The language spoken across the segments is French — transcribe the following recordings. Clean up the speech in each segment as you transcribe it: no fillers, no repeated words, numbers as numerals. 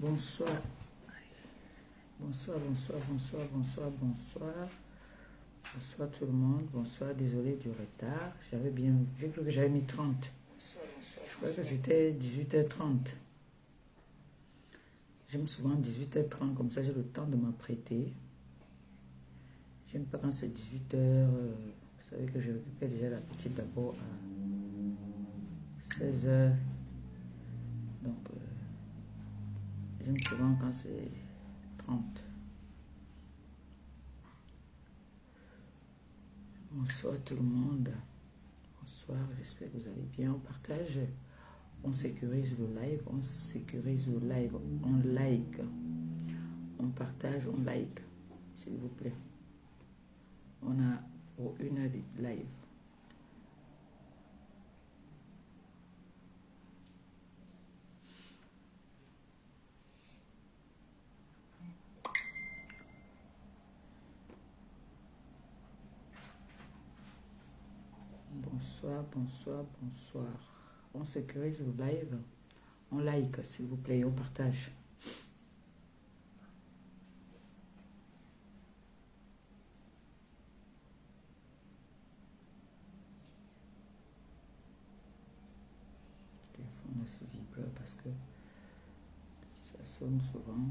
Bonsoir. Bonsoir, bonsoir, bonsoir, bonsoir, bonsoir. Bonsoir tout le monde. Bonsoir, désolé du retard. J'ai cru que j'avais mis 30. Je crois que c'était 18h30. J'aime souvent 18h30, comme ça j'ai le temps de m'apprêter. J'aime pas quand c'est 18h. Vous savez que je récupère déjà la petite d'abord à 16h. Donc, j'aime souvent quand c'est 30. Bonsoir tout le monde. Bonsoir, j'espère que vous allez bien. On partage, on sécurise le live, on sécurise le live, on like, on partage, on like, s'il vous plaît. On a pour 1 heure de live. Bonsoir, bonsoir, bonsoir. On sécurise le live, on like, s'il vous plaît, on partage. Le téléphone ne se vibre parce que ça sonne souvent.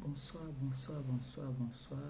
Bonsoir, bonsoir, bonsoir, bonsoir.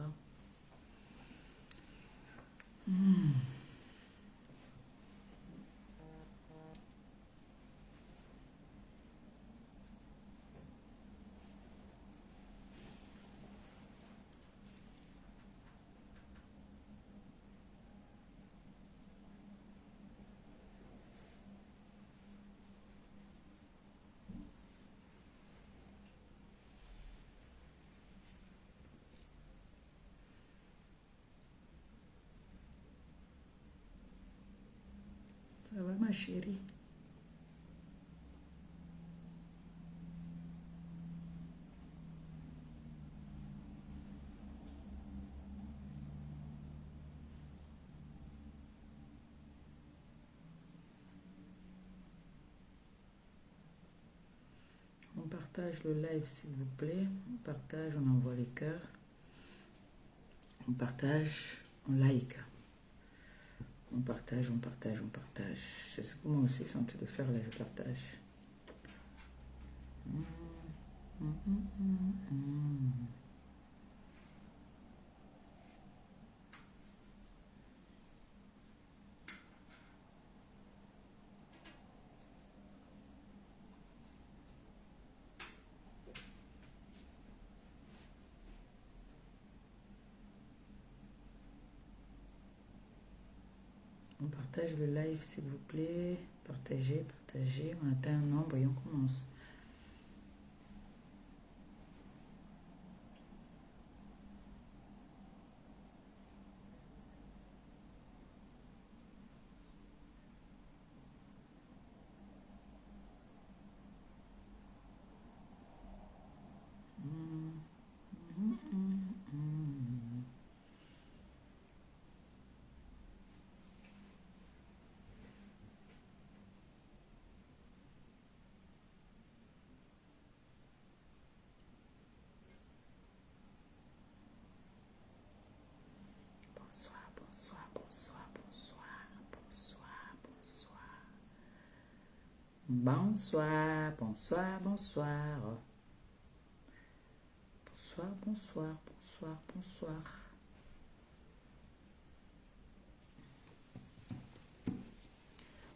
Ça va ma chérie? On partage le live s'il vous plaît. On partage, on envoie les cœurs. On partage, on like. On partage, on partage, on partage. C'est ce que moi aussi je suis en train de faire là, je partage. On partage le live s'il vous plaît. Partagez, partagez. On atteint un nombre et on commence. Bonsoir, bonsoir, bonsoir, bonsoir, bonsoir, bonsoir. Bonsoir, bonsoir, bonsoir. Bonsoir, bonsoir, bonsoir, bonsoir.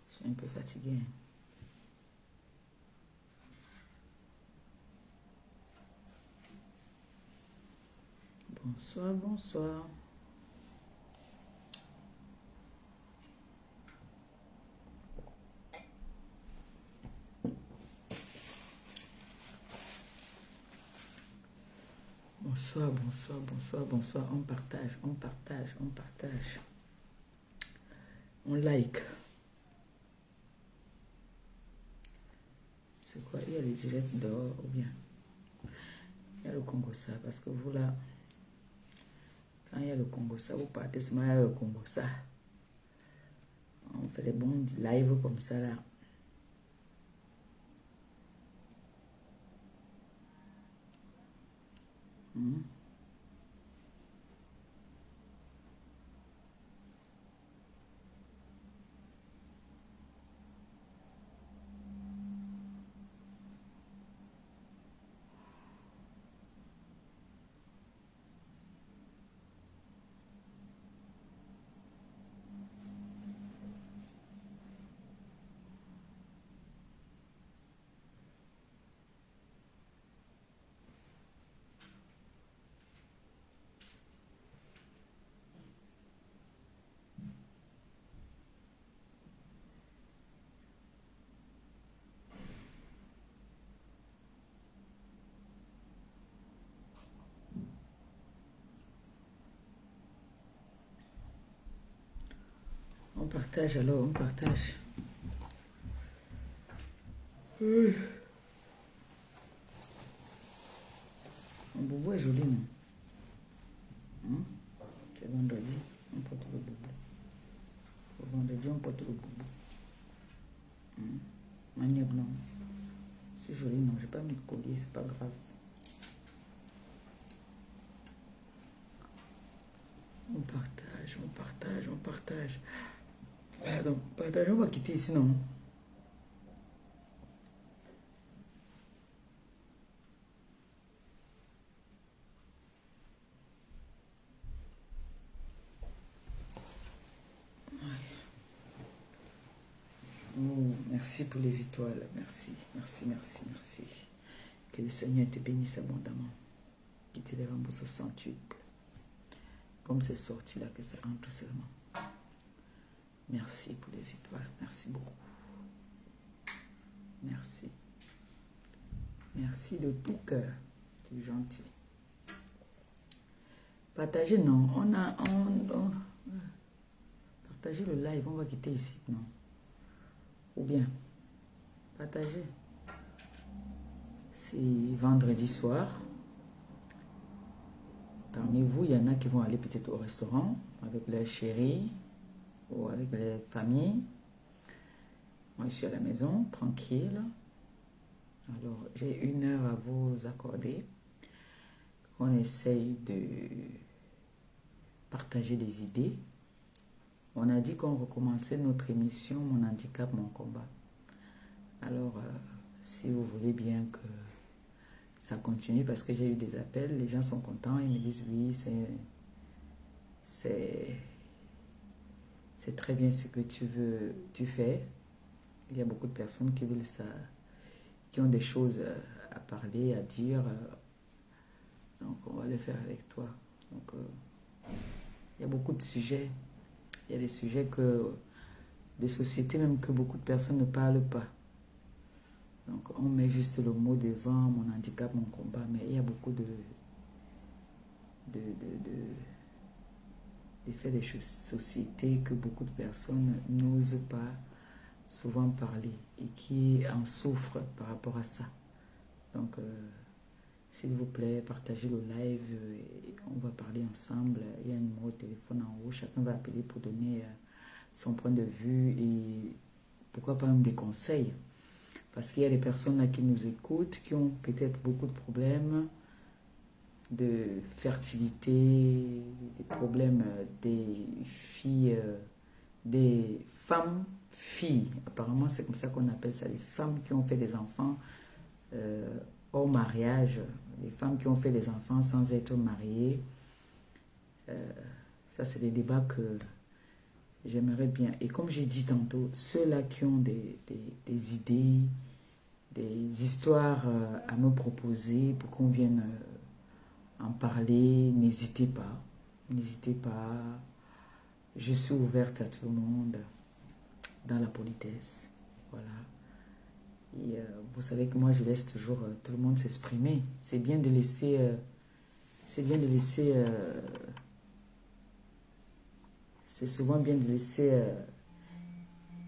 Je suis un peu fatiguée. Bonsoir, bonsoir. Bonsoir, bonsoir, bonsoir, bonsoir. On partage, on partage, on partage. On like. C'est quoi? Il y a les directs dehors ou bien? Il y a le Congo ça parce que vous là, quand il y a le Congo ça, vous partez seulement il y a le Congo ça. On fait des bons lives comme ça là. Hmm. On partage alors, on partage. Mon boubou est joli, non? C'est vendredi, on porte le boubou. Le vendredi, on porte le boubou. Manière, non. C'est joli, non? Je n'ai pas mis de collier, c'est pas grave. On partage, on partage, on partage. Pardon, partage, on va quitter ici, non? Oh, merci pour les étoiles. Merci, merci, merci, merci. Que le Seigneur te bénisse abondamment. Qu'il te les rembourse au centuple. Comme c'est sorti là, que ça rentre seulement. Merci pour les étoiles. Merci beaucoup. Merci. Merci de tout cœur. C'est gentil. Partagez, non. Partagez le live. On va quitter ici, non? Ou bien, partagez. C'est vendredi soir. Parmi vous, il y en a qui vont aller peut-être au restaurant avec leurs chéris ou avec les familles. Moi, je suis à la maison, tranquille. Alors, j'ai 1 heure à vous accorder. On essaye de partager des idées. On a dit qu'on recommençait notre émission Mon handicap, mon combat. Alors, si vous voulez bien que ça continue, parce que j'ai eu des appels, les gens sont contents, ils me disent oui, c'est très bien ce que tu fais. Il y a beaucoup de personnes qui veulent ça, qui ont des choses à parler, à dire. Donc, on va le faire avec toi. Donc, il y a beaucoup de sujets. Il y a des sujets de société même que beaucoup de personnes ne parlent pas. Donc, on met juste le mot devant, mon handicap, mon combat, mais il y a beaucoup d'effets de société que beaucoup de personnes n'osent pas souvent parler et qui en souffrent par rapport à ça. Donc, s'il vous plaît, partagez le live, on va parler ensemble. Il y a un numéro de téléphone en haut, chacun va appeler pour donner son point de vue et pourquoi pas même des conseils. Parce qu'il y a des personnes là qui nous écoutent, qui ont peut-être beaucoup de problèmes de fertilité, des problèmes des filles, des femmes filles. Apparemment, c'est comme ça qu'on appelle ça, les femmes qui ont fait des enfants hors mariage, les femmes qui ont fait des enfants sans être mariées. Ça, c'est des débats que j'aimerais bien. Et comme j'ai dit tantôt, ceux-là qui ont des idées, des histoires à me proposer pour qu'on vienne en parler, n'hésitez pas. N'hésitez pas. Je suis ouverte à tout le monde dans la politesse. Voilà. Et vous savez que moi, je laisse toujours tout le monde s'exprimer. C'est bien de laisser... c'est souvent bien de laisser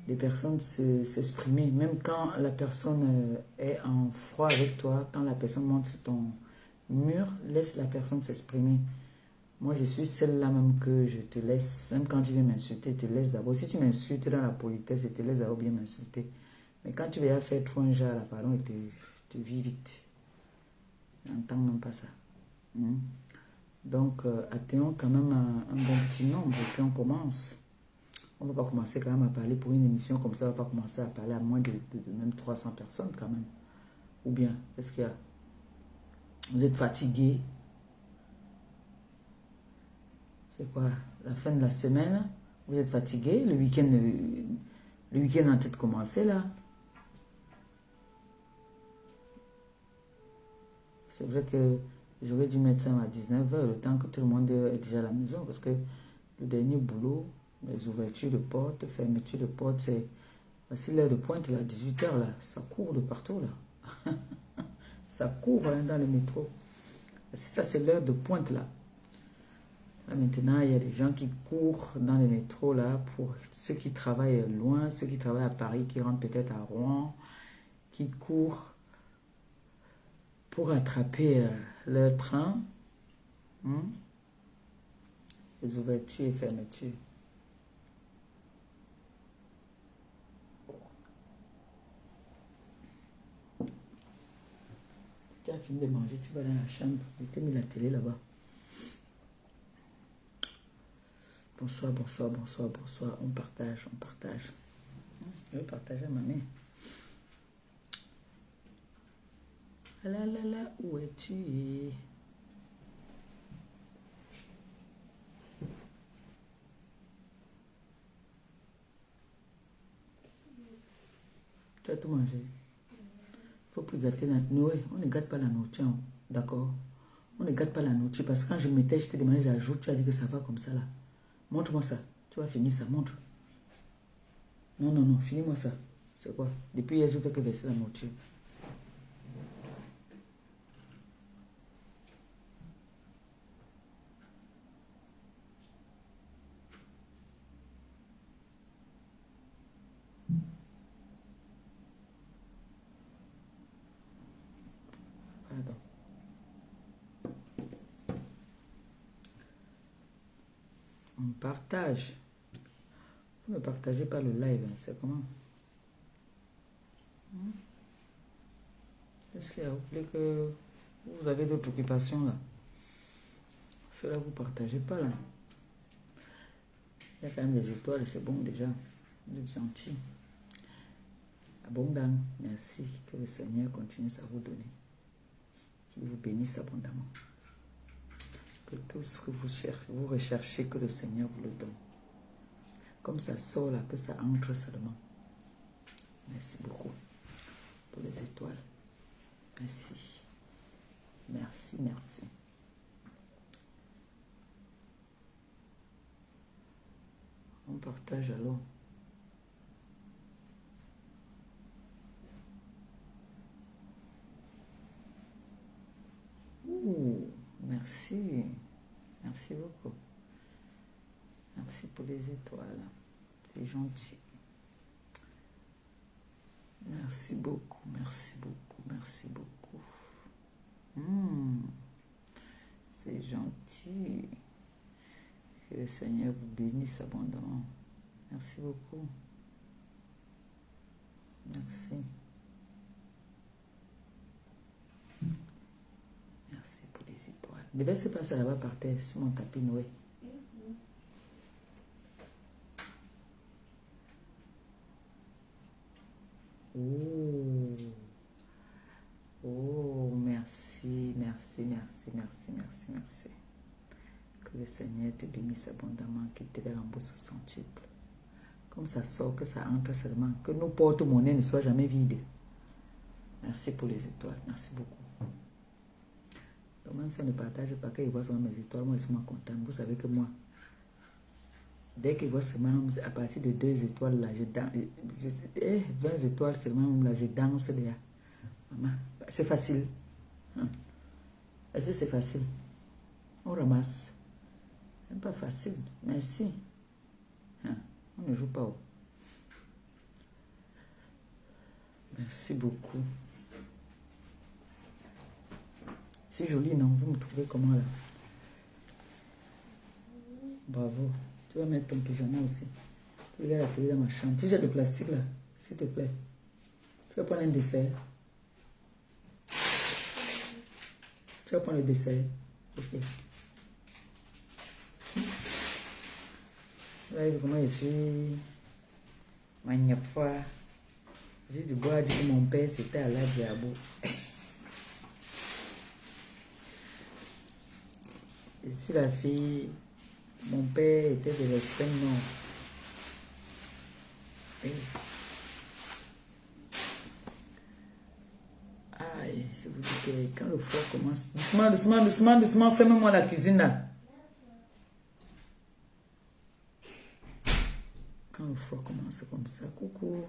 les personnes s'exprimer. Même quand la personne est en froid avec toi, quand la personne monte sur ton mur, laisse la personne s'exprimer. Moi, je suis celle-là même que je te laisse. Même quand tu viens m'insulter, je te laisse d'abord. Si tu m'insultes dans la politesse, je te laisse d'abord bien m'insulter. Mais quand tu vas faire trop un genre là, pardon, je te vis vite. Je n'entends même pas ça. Donc, atteignons quand même un bon petit nombre et puis on commence. On ne va pas commencer quand même à parler pour une émission comme ça. On ne va pas commencer à parler à moins de même 300 personnes quand même. Ou bien, est-ce qu'il y a... Vous êtes fatigué? C'est quoi? La fin de la semaine? Vous êtes fatigué? Le week-end est en train de commencer là. C'est vrai que j'aurais dû mettre ça à 19h, le temps que tout le monde est déjà à la maison, parce que le dernier boulot, les ouvertures de portes, fermetures de portes, c'est voici l'heure de pointe, là, 18h, là, ça court de partout, là. Ça court dans le métro. Ça, c'est l'heure de pointe, là. Là, maintenant, il y a des gens qui courent dans le métro, là, pour ceux qui travaillent loin, ceux qui travaillent à Paris, qui rentrent peut-être à Rouen, qui courent pour attraper leur train. Les ouvertures et fermetures. Tu as fini de manger, tu vas dans la chambre. Je t'ai mis la télé là-bas. Bonsoir, bonsoir, bonsoir, bonsoir. On partage, on partage. Je vais partager à ma mère. Ah là là là, où es-tu? Tu as tout mangé. Il ne faut plus gâter la nourriture. On ne gâte pas la nourriture. D'accord? On ne gâte pas la nourriture. Parce que quand je mettais, je t'ai demandé j'ajoute. Tu as dit que ça va comme ça là. Montre-moi ça. Tu vas finir ça. Montre. Non, non, non. Finis-moi ça. C'est quoi? Depuis hier, je fais que verser la nourriture. Pardon. On partage. Vous ne partagez pas le live. C'est comment? Est-ce qu'il y a vous voulez que vous avez d'autres occupations là? Cela vous ne partagez pas là. Il y a quand même des étoiles, c'est bon déjà. Vous êtes gentil. Abondant, merci. Que le Seigneur continue à vous donner. Qu'il vous bénisse abondamment. Que tout ce que vous cherchez, vous recherchez, que le Seigneur vous le donne. Comme ça sort là, que ça entre seulement. Merci beaucoup pour les étoiles. Merci. Merci, merci. On partage alors. Ouh, merci. Merci beaucoup. Merci pour les étoiles. C'est gentil. Merci beaucoup, merci beaucoup, merci beaucoup. C'est gentil. Que le Seigneur vous bénisse abondamment. Merci beaucoup. Merci. Merci pour les étoiles. Devait se passer là-bas par terre, sur mon tapis Noé. Oh. Oh, merci, merci, merci, merci, merci, merci. Que le Seigneur te bénisse abondamment, qu'il te les rembourse au centuple. Comme ça sort, que ça entre seulement, que nos porte-monnaies ne soient jamais vides. Merci pour les étoiles, merci beaucoup. Donc même si on ne partage pas, qu'il voit seulement mes étoiles, moi je suis content. Vous savez que moi, dès qu'il voit seulement à partir de 2 étoiles là, je danse. 20 étoiles seulement là, je danse déjà. Maman, c'est facile. Est-ce que c'est facile? On ramasse. C'est pas facile. Merci. On ne joue pas. Merci beaucoup. C'est joli, non? Vous me trouvez comment là? Bravo. Tu vas mettre ton pyjama aussi. Tu regardes la télé dans ma chambre. Tu jettes le plastique là, s'il te plaît. Tu vas prendre un dessert. Tu vas prendre le dessert. Ok. Là, comment je suis. Magnapois. J'ai du bois, dit que mon père c'était à la Diabo. Je suis la fille. Mon père était de l'extrême nord. Aïe, je vous dis que quand le froid commence. Doucement, doucement, doucement, doucement, ferme-moi la cuisine là. Quand le froid commence comme ça, coucou.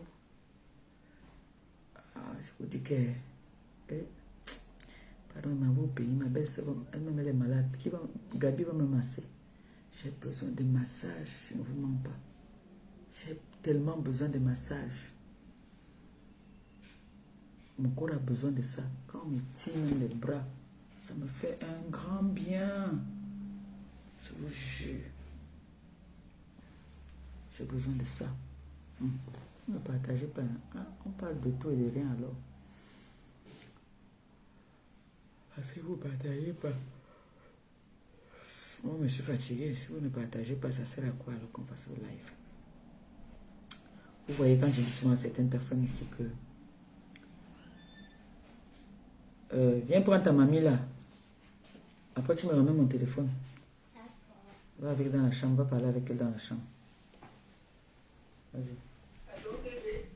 Je vous dis que. Pardon, il m'a au pays, ma belle-sœur, elle-même elle est malade. Gabi va me masser. J'ai besoin de massage, je ne vous mens pas. J'ai tellement besoin de massage. Mon corps a besoin de ça. Quand on me tire les bras, ça me fait un grand bien. Je vous jure. J'ai besoin de ça. Ne partagez pas. On parle de tout et de rien alors. Parce que vous ne partagez pas. Moi, je suis fatigué. Si vous ne partagez pas, ça sert à quoi alors qu'on fasse le live? Vous voyez, quand je dis souvent à certaines personnes ici que viens prendre ta mamie là. Après, tu me ramènes mon téléphone. Va avec dans la chambre. Va parler avec elle dans la chambre. Vas-y. Allô, bébé.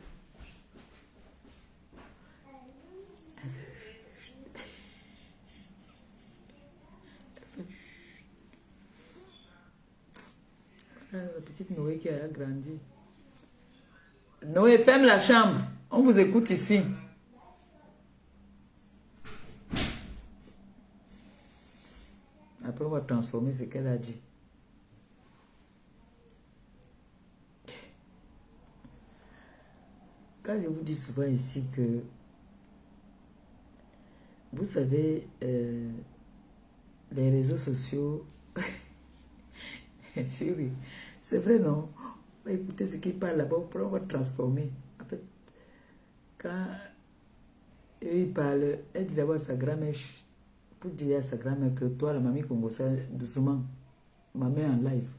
La petite Noé qui a grandi. Noé, ferme la chambre. On vous écoute ici. Après, on va transformer ce qu'elle a dit. Quand je vous dis souvent ici que, vous savez, les réseaux sociaux, c'est vrai, non? Écoutez ce qu'ils parlent là-bas, on va transformer. En fait, quand eux, ils parlent, elle dit d'abord à sa grand-mère, pour dire à sa grand-mère que toi, la mamie congolaise, doucement, ma mère en live.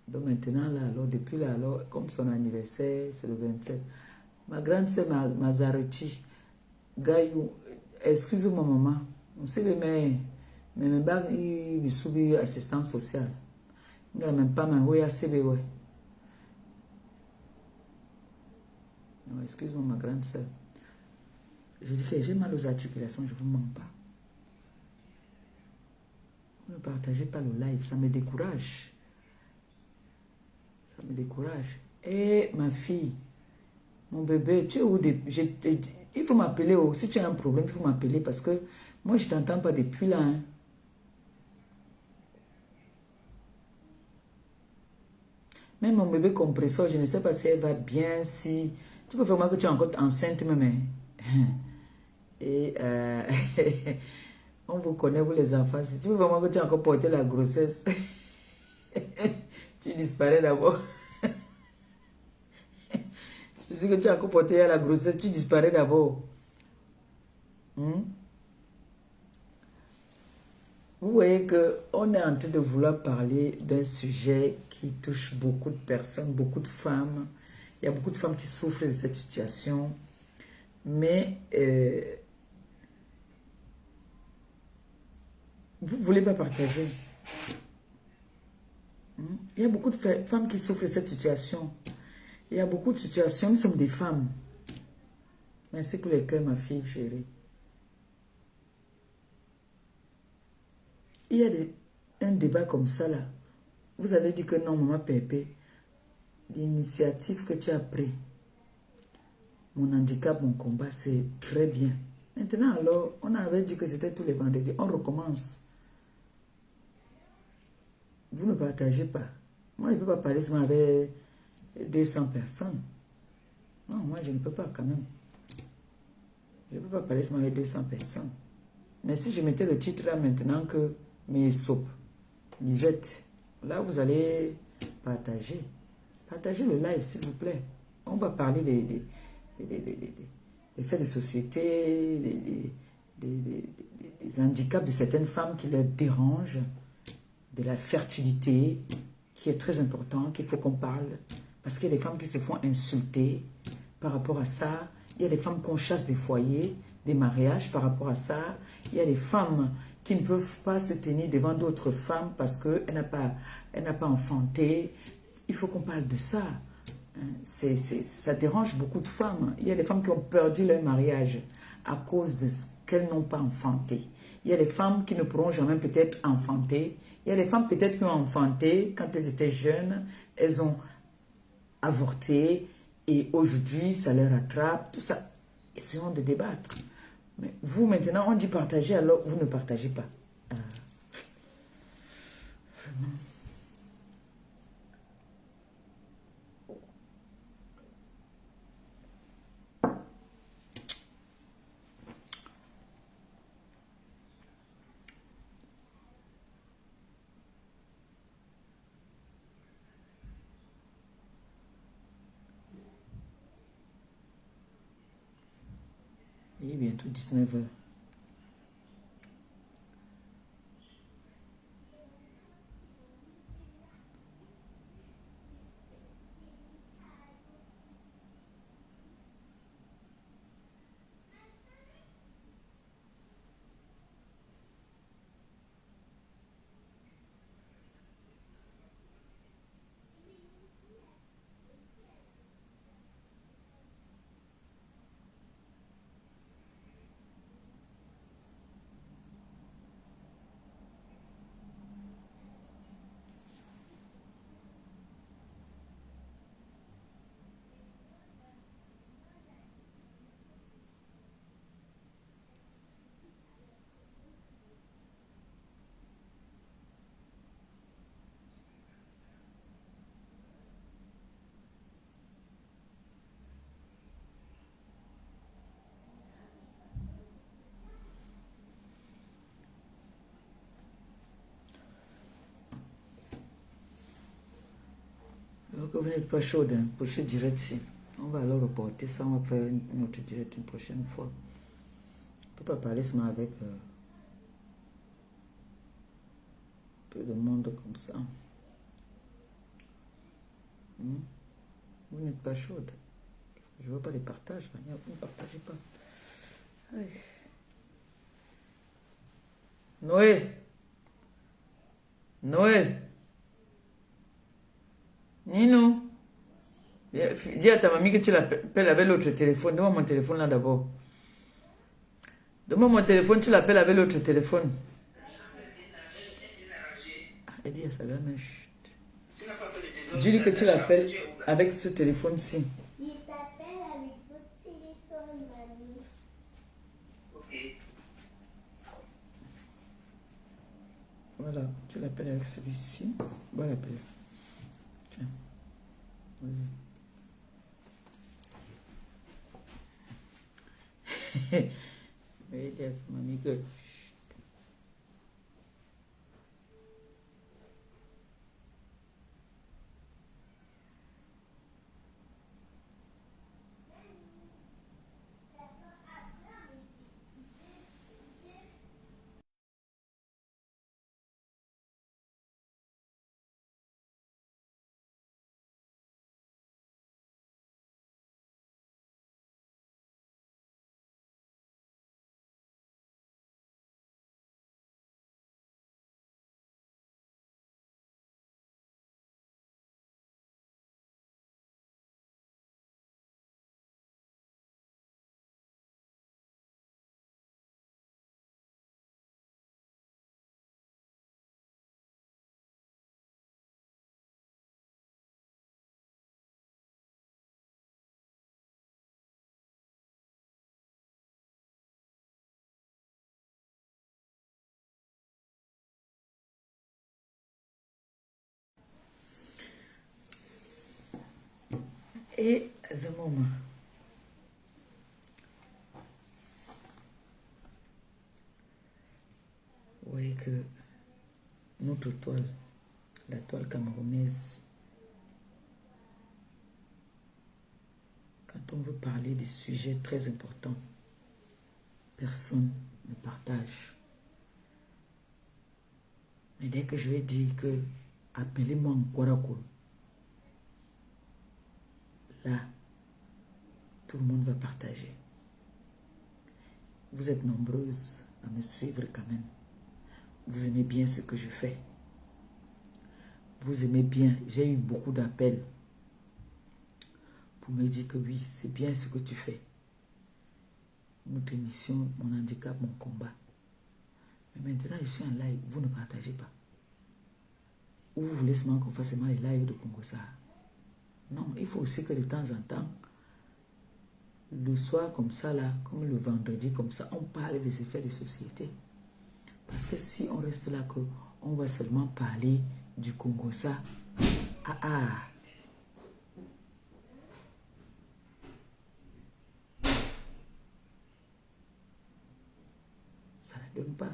Donc maintenant, là, alors, depuis là, alors, comme son anniversaire, c'est le 27, ma grande sœur Mazaruti, Gaïou, excuse-moi maman, on sait le mais bagues, il subit assistance sociale. Il n'a même pas ma oui à CBW. Excuse-moi ma grande sœur. Je dis que j'ai mal aux articulations, je ne vous mens pas. Ne partagez pas le live, ça me décourage. Ça me décourage. Et ma fille, mon bébé, tu es où il faut m'appeler. Si tu as un problème, il faut m'appeler parce que moi, je ne t'entends pas depuis là. Hein. Même mon bébé compresseur, je ne sais pas si elle va bien, si... Tu peux vraiment que tu es encore enceinte même. Et on vous connaît, vous les enfants. Si tu veux vraiment que tu as encore porté la grossesse, tu disparais d'abord. Je sais que tu as encore porté la grossesse, tu disparais d'abord. Vous voyez qu'on est en train de vouloir parler d'un sujet qui touche beaucoup de personnes, beaucoup de femmes. Il y a beaucoup de femmes qui souffrent de cette situation. Mais vous ne voulez pas partager. Il y a beaucoup de femmes qui souffrent de cette situation. Il y a beaucoup de situations. Nous sommes des femmes. Merci pour les cœurs, ma fille chérie. il y a un débat comme ça là. Vous avez dit que non, maman Pépé, l'initiative que tu as pris, mon handicap, mon combat, c'est très bien. Maintenant, alors, on avait dit que c'était tous les vendredis. On recommence. Vous ne partagez pas. Moi, je ne peux pas parler seulement avec 200 personnes. Non, moi, je ne peux pas quand même. Je ne peux pas parler seulement avec 200 personnes. Mais si je mettais le titre là maintenant que mes soupes, Lisette, là, vous allez partager. Partagez le live, s'il vous plaît. On va parler des faits de société, des handicaps de certaines femmes qui leur dérangent, de la fertilité, qui est très important, qu'il faut qu'on parle. Parce qu'il y a des femmes qui se font insulter par rapport à ça. Il y a des femmes qu'on chasse des foyers, des mariages par rapport à ça. Il y a des femmes qui ne peuvent pas se tenir devant d'autres femmes parce qu'elle n'a pas enfanté. Il faut qu'on parle de ça. Ça dérange beaucoup de femmes. Il y a des femmes qui ont perdu leur mariage à cause de ce qu'elles n'ont pas enfanté. Il y a des femmes qui ne pourront jamais peut-être enfanter. Il y a des femmes peut-être qui ont enfanté quand elles étaient jeunes. Elles ont avorté et aujourd'hui ça leur attrape. Tout ça, essayons de débattre. Mais vous maintenant, on dit partager, alors vous ne partagez pas. Vraiment. Il est bientôt 19h. Alors que vous n'êtes pas chaude hein, pour ce direct-ci. On va alors reporter ça, on va faire une autre direct une prochaine fois. On ne peut pas parler seulement avec peu de monde comme ça. Vous n'êtes pas chaude. Je ne veux pas les partages, vous ne partagez pas. Aïe. Noé. Noé. Nino. Dis à ta mamie que tu l'appelles avec l'autre téléphone. Donne-moi mon téléphone là d'abord. Donne-moi mon téléphone, tu l'appelles avec l'autre téléphone. Elle dit à sa gamme, chut. Dis-lui que tu l'appelles avec ce téléphone-ci. Il t'appelle avec votre téléphone, mamie. Ok. Voilà, tu l'appelles avec celui-ci. Bon l'appel. Tiens. Vas-y. Oui, dis à sa mamie que Et à ce moment, vous voyez que notre toile, la toile camerounaise, quand on veut parler des sujets très importants, personne ne partage. Mais dès que je vais dire que appelez-moi Nkwarakul, là, tout le monde va partager. Vous êtes nombreuses à me suivre quand même. Vous aimez bien ce que je fais. Vous aimez bien. J'ai eu beaucoup d'appels pour me dire que oui, c'est bien ce que tu fais. Notre émission, mon handicap, mon combat. Mais maintenant, je suis en live, vous ne partagez pas. Ou vous voulez seulement qu'on fasse seulement les lives de Congo Sahara. Non, il faut aussi que de temps en temps, le soir comme ça, là, comme le vendredi comme ça, on parle des effets de société. Parce que si on reste là, on va seulement parler du Congo Sahara. Ça ne donne pas.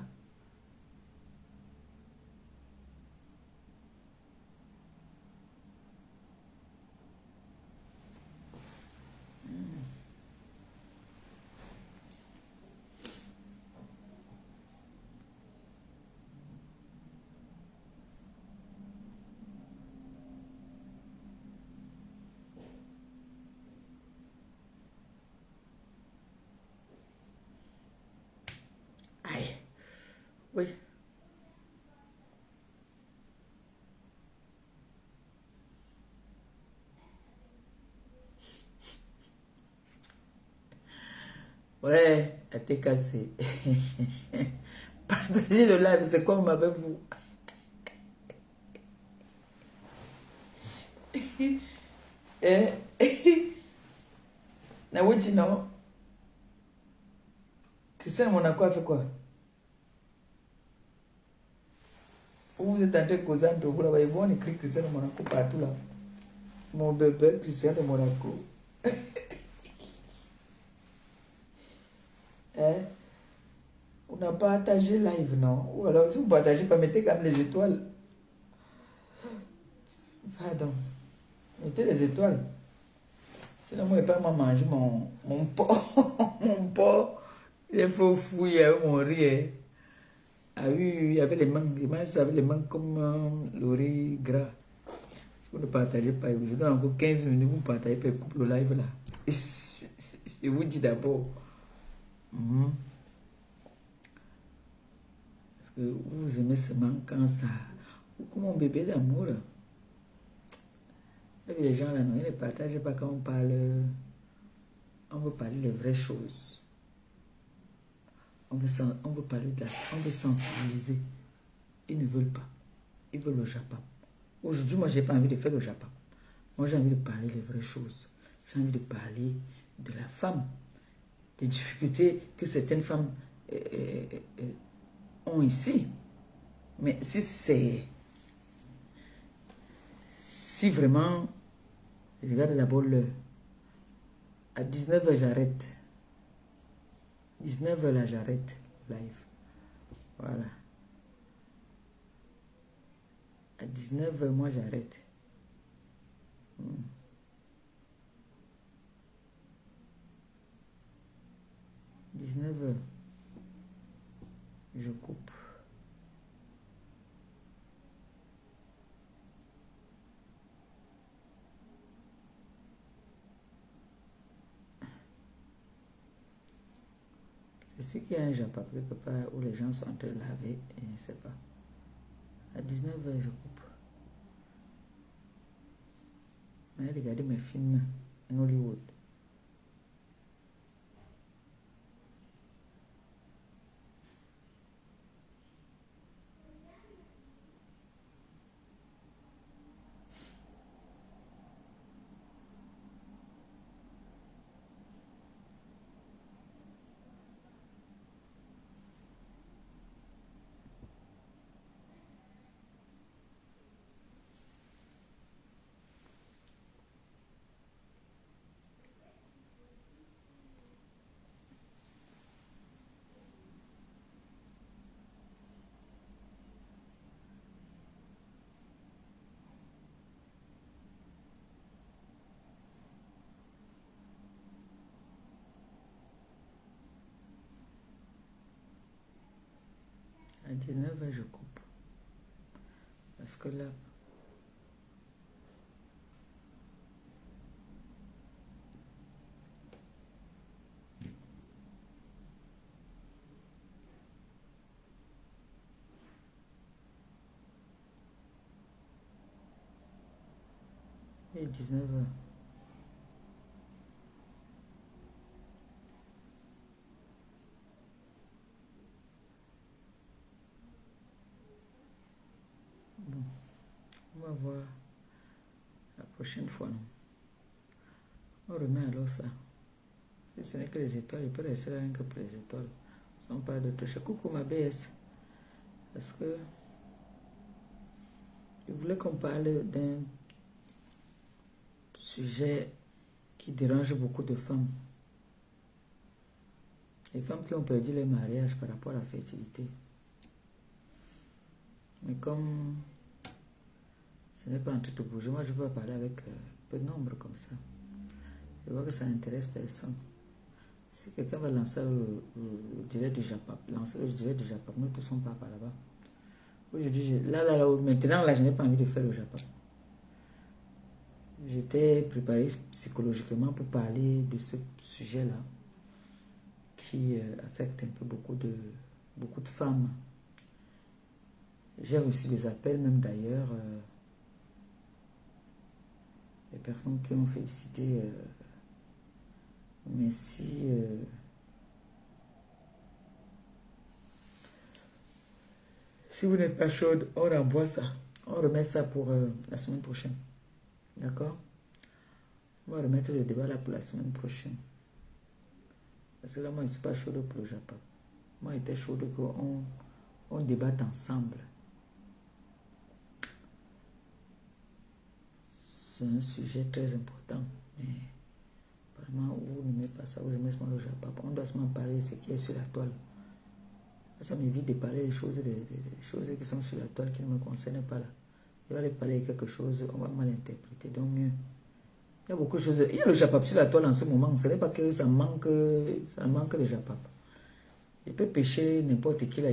Aïe. Oui. Ouais, elle t'est cassée. Partagez le live, c'est comme avec vous. Nawuti non. Christiane Monaco a fait quoi? Vous êtes en train de causer entre vous là-bas. Ils vont écrire Christiane Monaco partout là. Mon bébé, Christiane de Monaco. On n'a pas partagé live, non? Ou alors, si vous partagez pas, mettez quand même les étoiles. Pardon. Mettez les étoiles. Sinon, moi, je ne vais pas manger mon porc. Mon porc. Il faut fouiller avec mon riz. Ah oui, il y avait les mangues. Les mangues comme le riz gras. Si vous ne partagez pas, je donne encore 15 minutes, vous partagez pas, coupe le live là. Je vous dis d'abord. Parce que vous aimez seulement quand ça. Comme mon bébé d'amour. Les gens là, non, ils ne partagent pas quand on parle. On veut parler des vraies choses. On veut parler on veut sensibiliser. Ils ne veulent pas. Ils veulent le Japon. Aujourd'hui, moi, je n'ai pas envie de faire le Japon. Moi, j'ai envie de parler des vraies choses. J'ai envie de parler de la femme, des difficultés que certaines femmes ont ici. Mais si vraiment, je regarde d'abord l'heure. À 19h, j'arrête. 19h, là, j'arrête live. Voilà. À 19h, moi, j'arrête. 19h, je coupe. Je sais qu'il y a un Japon quelque part où les gens sont en train de laver et je ne sais pas. À 19h, je coupe. Mais regardez mes films en Hollywood. 19h, je coupe. Parce que là... Il est 19h. Bon, on va voir la prochaine fois. Non? On remet alors ça. Si ce n'est que les étoiles, il peut rester là rien que pour les étoiles. Sans pas d'autres choses. Coucou ma BS. Parce que je voulais qu'on parle d'un sujet qui dérange beaucoup de femmes. Les femmes qui ont perdu leur mariage par rapport à la fertilité. Mais comme ce n'est pas un truc de bouger, moi je peux parler avec peu de nombre comme ça. Je vois que ça n'intéresse personne. Si quelqu'un va lancer le direct du Japap, nous tous sommes pas par là-bas. Aujourd'hui, maintenant là, je n'ai pas envie de faire le Japap. J'étais préparé psychologiquement pour parler de ce sujet-là qui affecte un peu beaucoup de femmes. J'ai reçu des appels même d'ailleurs, des personnes qui ont félicité, merci. Si vous n'êtes pas chaude, on renvoie ça. On remet ça pour la semaine prochaine. D'accord? On va remettre le débat là pour la semaine prochaine. Parce que là, moi, je ne suis pas chaude pour le Japon. Moi, j'étais chaude qu'on débatte ensemble. C'est un sujet très important. Mais apparemment, vous n'aimez pas ça, vous aimez seulement le Japon. On doit seulement parler de ce qui est sur la toile. Ça m'évite de parler des choses qui sont sur la toile qui ne me concernent pas là. Je vais aller parler de quelque chose, on va mal interpréter, donc mieux. Il y a beaucoup de choses. Il y a le Japap sur la toile en ce moment. Ce n'est pas que ça manque le Japap. Je peux pêcher n'importe qui là.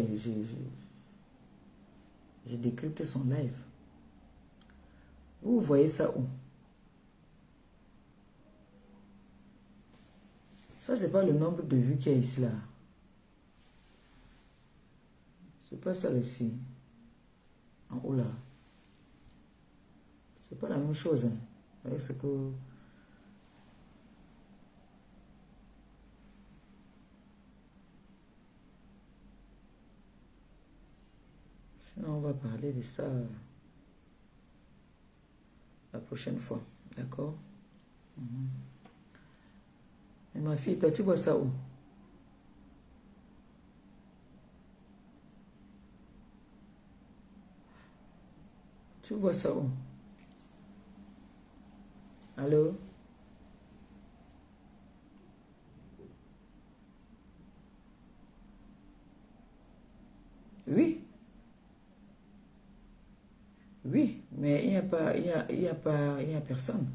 Je décrypte son live. Vous voyez ça où? Ça, c'est pas le nombre de vues qu'il y a ici là. C'est pas ça ici. En haut là. C'est pas la même chose. Hein, avec ce que. Sinon, on va parler de ça la prochaine fois. D'accord? Et ma fille, toi, tu vois ça où? Tu vois ça où? Allô? Oui. Oui, mais il n'y a pas, il y a pas, il y a personne.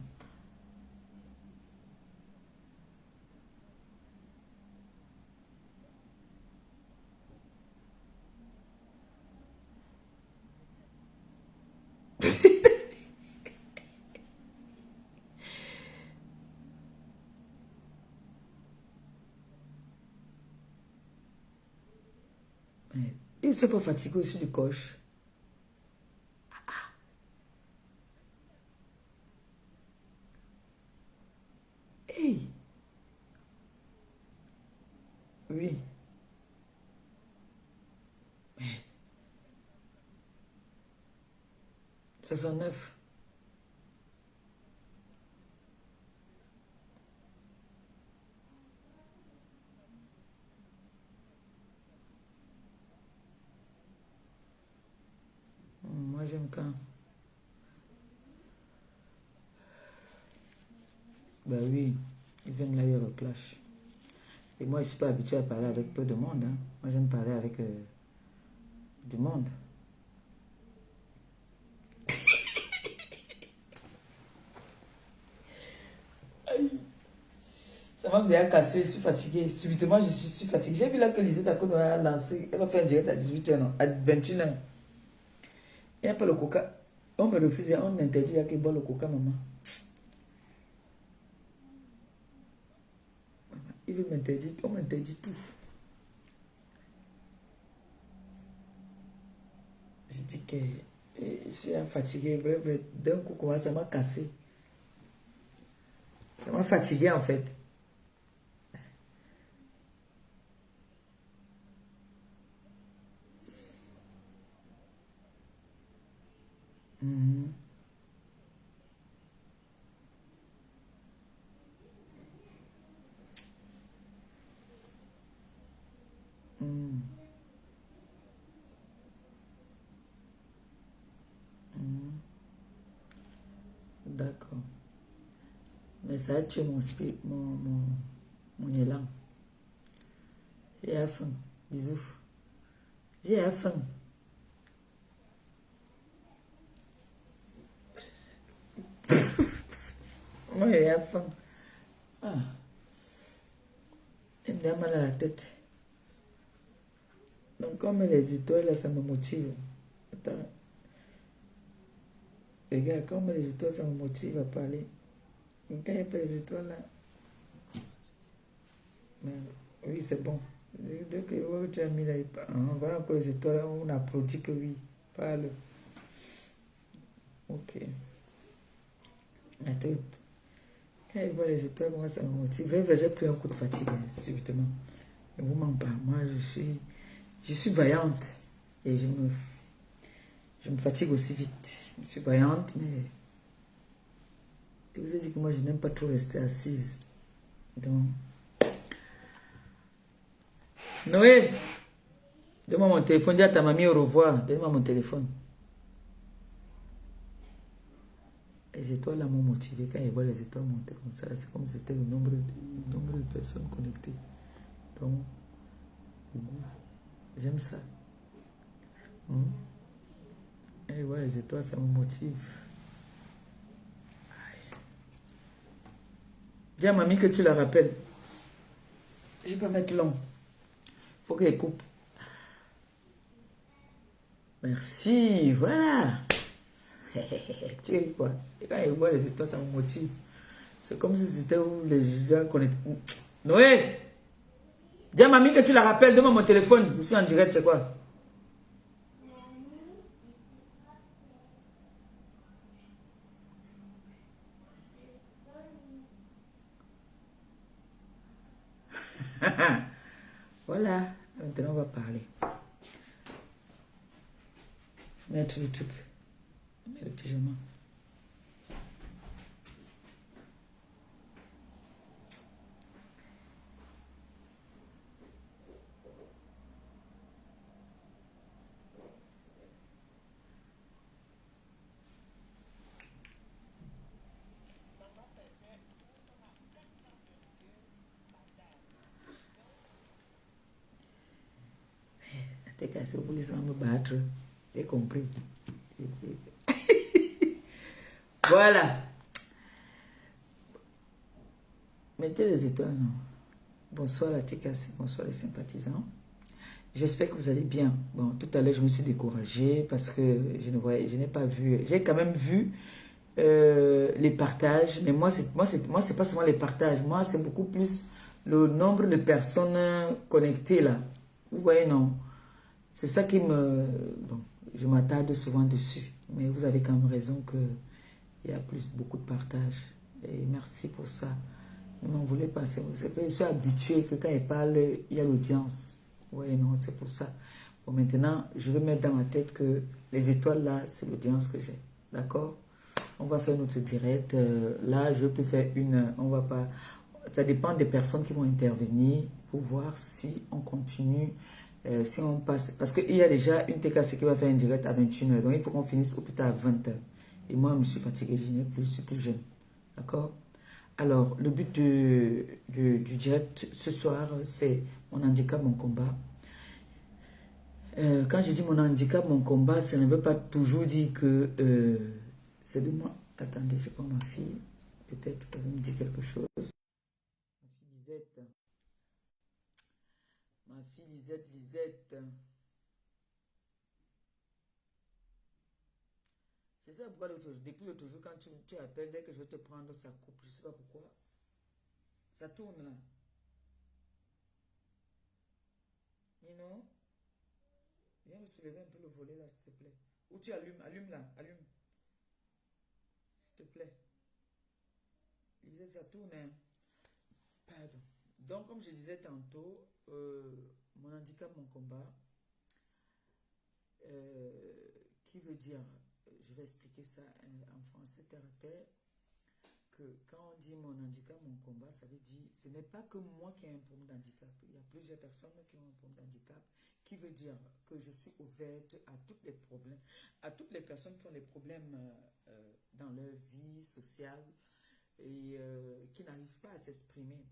Il ne s'est pas fatigué aussi du coche. Hey. Oui. 69. Moi, j'aime quand. Ben oui, ils aiment la Euroclash. Et moi, je ne suis pas habitué à parler avec peu de monde. Hein. Moi, j'aime parler avec du monde. Ça m'a bien cassé, je suis fatiguée. Subitement, je suis fatiguée. J'ai vu là que Lisette a lancé. Elle va faire un direct à 18h, non, à 21h. Il n'y a pas le coca. On me refuse, on m'interdit, il n'y a que boire le coca, maman. Il veut m'interdire, on m'interdit tout. Je dis que je suis fatiguée, bref, d'un coup, ça m'a cassé. Ça m'a fatiguée en fait. Mhm. Mhm. Mhm. D'accord. Mais ça a tué mon spirit, mon élan. J'ai faim. Bisous. J'ai faim. Moi, j'ai faim. Ah, il me donne mal à la tête. Donc, comme les étoiles, là, ça me motive. Attends. Regarde, comme les étoiles, ça me motive à parler. Donc, quand il n'y a pas les étoiles, là. Mais, oui, c'est bon. Dès que tu as mis là, voilà encore les étoiles, on applaudit que oui. Parle. Ok. Attends. Quand il voit les étoiles, moi, ça me motive. J'ai pris un coup de fatigue, subitement. Ne vous ment pas. Moi, je suis vaillante. Et je me fatigue aussi vite. Je suis vaillante, mais je vous ai dit que moi, je n'aime pas trop rester assise. Donc, Noé, donne-moi mon téléphone. Dis à ta mamie au revoir. Donne-moi mon téléphone. Les étoiles là m'ont motivé. Quand ils voient les étoiles monter comme ça, c'est comme si c'était le nombre de personnes connectées. Donc, j'aime ça. Quand ils voient les étoiles, ça me motive. Dis à mamie que tu la rappelles. Je ne vais pas mettre long. Il faut qu'elle coupe. Merci, voilà. Tu ris quoi? Et quand ils voient les étoiles, ça me motive. C'est comme si c'était où les gens connectés. Noé! Dis à mamie que tu la rappelles, donne-moi mon téléphone. Je suis en direct, c'est quoi? Voilà, maintenant on va parler. Mettre le truc. Mettre le pyjama. T'es cassé, vous voulez me battre. J'ai compris. Voilà. Mettez les étoiles, non? Bonsoir la TKC, bonsoir les sympathisants. J'espère que vous allez bien. Bon, tout à l'heure, je me suis découragée parce que je n'ai pas vu. J'ai quand même vu les partages, mais moi, c'est pas seulement les partages. Moi, c'est beaucoup plus le nombre de personnes connectées là. Vous voyez, non? C'est ça qui me... Bon, je m'attarde souvent dessus. Mais vous avez quand même raison qu'il y a beaucoup de partages. Et merci pour ça. Ne m'en voulez pas. C'est que je suis habituée que quand il parle, il y a l'audience. Oui, non, c'est pour ça. Bon, maintenant, je vais mettre dans ma tête que les étoiles là, c'est l'audience que j'ai. D'accord? On va faire notre direct. Là, je peux faire une... On va pas... Ça dépend des personnes qui vont intervenir pour voir si on continue, si on passe... Parce qu'il y a déjà une TKC qui va faire un direct à 21h. Donc, il faut qu'on finisse au plus tard à 20h. Et moi, je me suis fatiguée, je suis plus jeune. D'accord? Alors, le but du direct ce soir, c'est mon handicap, mon combat. Quand je dis mon handicap, mon combat, ça ne veut pas toujours dire que c'est de moi. Attendez, je prends ma fille. Peut-être qu'elle me dit quelque chose. Ma fille Lisette. Je sais pourquoi depuis l'autre jour, quand tu appelles, dès que je vais te prendre, ça coupe. Je ne sais pas pourquoi. Ça tourne là. Nino, viens me soulever un peu le volet là, s'il te plaît. Ou tu allumes, allume là, allume. S'il te plaît. Lisette, ça tourne, hein. Pardon. Donc, comme je disais tantôt, mon handicap, mon combat, qui veut dire, je vais expliquer ça en français terre à terre, que quand on dit mon handicap, mon combat, ça veut dire, ce n'est pas que moi qui ai un problème d'handicap. Il y a plusieurs personnes qui ont un problème d'handicap, qui veut dire que je suis ouverte à tous les problèmes, à toutes les personnes qui ont des problèmes dans leur vie sociale et qui n'arrivent pas à s'exprimer.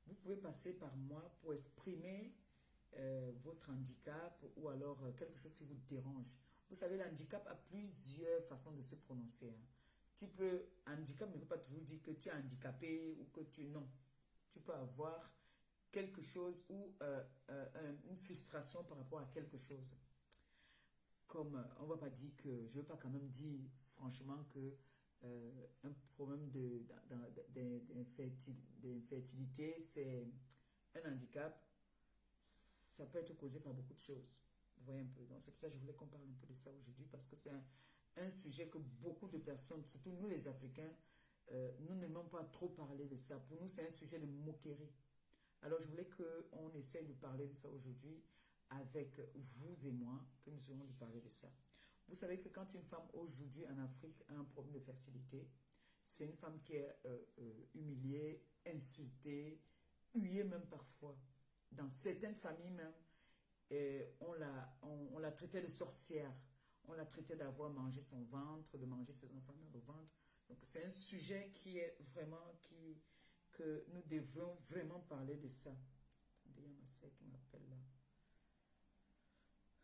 Vous pouvez passer par moi pour exprimer votre handicap ou alors quelque chose qui vous dérange. Vous savez, l'handicap a plusieurs façons de se prononcer. Hein. Tu peux, handicap ne veut pas toujours dire que tu es handicapé ou que tu, non. Tu peux avoir quelque chose ou une frustration par rapport à quelque chose. Comme, on ne va pas dire que, je ne veux pas quand même dire franchement que un problème d'infertilité, c'est un handicap. Ça peut être causé par beaucoup de choses. Vous voyez un peu. Donc c'est pour ça que je voulais qu'on parle un peu de ça aujourd'hui, parce que c'est un sujet que beaucoup de personnes, surtout nous les Africains, nous n'aimons pas trop parler de ça. Pour nous, c'est un sujet de moquerie. Alors je voulais qu'on essaye de parler de ça aujourd'hui avec vous et moi, que nous allons de parler de ça. Vous savez que quand une femme aujourd'hui en Afrique a un problème de fertilité, c'est une femme qui est humiliée, insultée, huée même parfois. Dans certaines familles même, on l'a traitée de sorcière. On l'a traitée d'avoir mangé son ventre, de manger ses enfants dans le ventre. Donc c'est un sujet qui est vraiment, que nous devons vraiment parler de ça. Attendez, il y a ma sœur qui m'appelle là.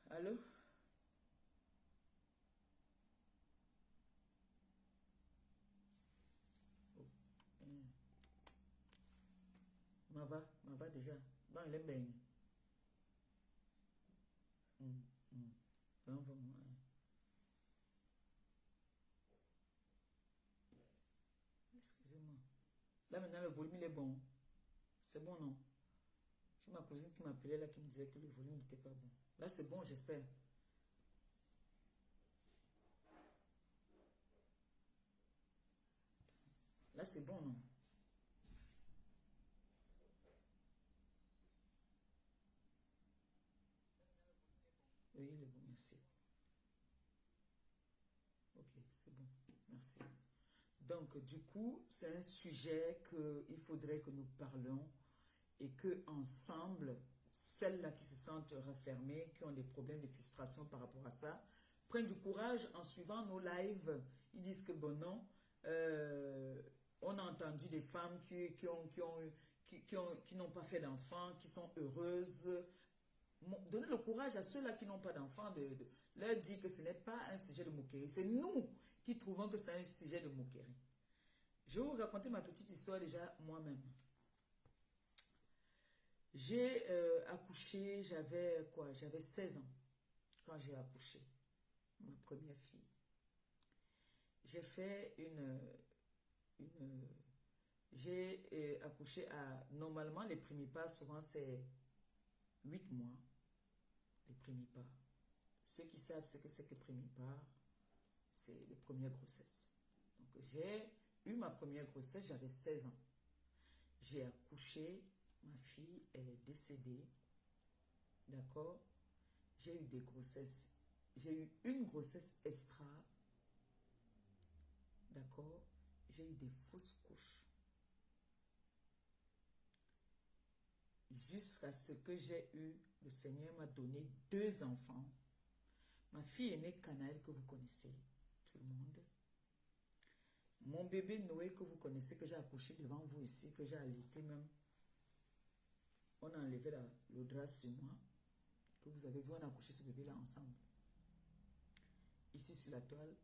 Allô? Oh. Mava déjà. Bon, elle est baigne. Donc, vraiment, hein. Excusez-moi. Là maintenant le volume il est bon. C'est bon non? J'ai ma cousine qui m'appelait là qui me disait que le volume n'était pas bon. Là c'est bon j'espère. Là c'est bon non? Oui il est bon merci. Ok c'est bon merci. Donc du coup c'est un sujet qu'il faudrait que nous parlions et que ensemble, celles-là qui se sentent refermées, qui ont des problèmes de frustration par rapport à ça, prennent du courage en suivant nos lives. Ils disent que bon non, on a entendu des femmes qui n'ont pas fait d'enfants, qui sont heureuses. Donnez le courage à ceux-là qui n'ont pas d'enfants de leur dire que ce n'est pas un sujet de moquerie. C'est nous qui trouvons que c'est un sujet de moquerie. Je vais vous raconter ma petite histoire déjà moi-même. J'ai accouché, j'avais quoi? J'avais 16 ans quand j'ai accouché ma première fille. J'ai fait j'ai accouché à, normalement les primipares, souvent c'est 8 mois, les primipares. Ceux qui savent ce que c'est que primipares, c'est les premières grossesses. Donc j'ai eu ma première grossesse, j'avais 16 ans. J'ai accouché, ma fille, elle est décédée. D'accord? J'ai eu des grossesses. J'ai eu une grossesse extra. D'accord? J'ai eu des fausses couches. Jusqu'à ce que j'ai eu, le Seigneur m'a donné 2 enfants. Ma fille est née Canaël que vous connaissez, tout le monde. Mon bébé Noé que vous connaissez, que j'ai accouché devant vous ici, que j'ai allaité même. On a enlevé le drap sur moi. Que vous avez vu, on a accouché ce bébé-là ensemble. Ici sur la toile.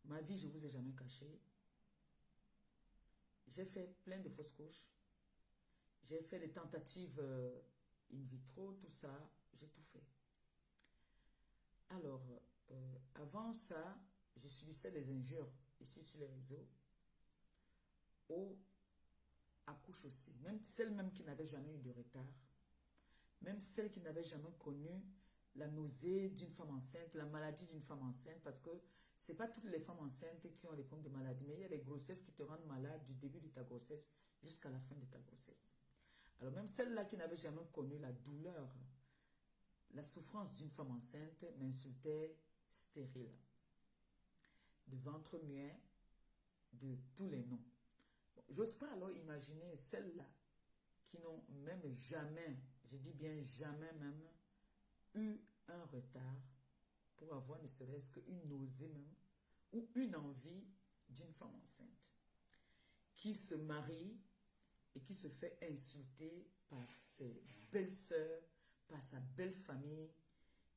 Ma vie, je ne vous ai jamais caché. J'ai fait plein de fausses couches. J'ai fait des tentatives in vitro, tout ça, j'ai tout fait. Alors, avant ça, je subissais des injures ici sur les réseaux. Aux accouches aussi. Même celles même qui n'avaient jamais eu de retard. Même celles qui n'avaient jamais connu la nausée d'une femme enceinte, la maladie d'une femme enceinte, parce que ce n'est pas toutes les femmes enceintes qui ont des problèmes de maladie, mais il y a des grossesses qui te rendent malade du début de ta grossesse jusqu'à la fin de ta grossesse. Alors même celles-là qui n'avaient jamais connu la douleur, la souffrance d'une femme enceinte m'insultaient stérile, de ventre muet, de tous les noms. Bon, j'ose pas alors imaginer celles-là qui n'ont même jamais, je dis bien jamais même, eu un retard pour avoir ne serait-ce qu'une nausée même, ou une envie d'une femme enceinte, qui se marie et qui se fait insulter par ses belles-sœurs, par sa belle famille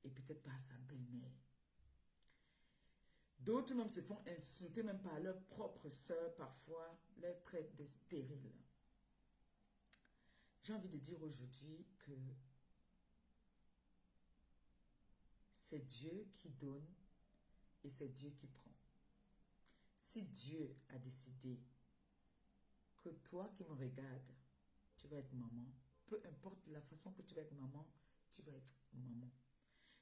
et peut-être par sa belle-mère. D'autres même se font insulter même par leurs propres sœurs, parfois les traitent de stériles. J'ai envie de dire aujourd'hui que c'est Dieu qui donne et c'est Dieu qui prend. Si Dieu a décidé que toi qui me regardes, tu vas être maman, peu importe la façon que tu vas être maman, tu vas être maman.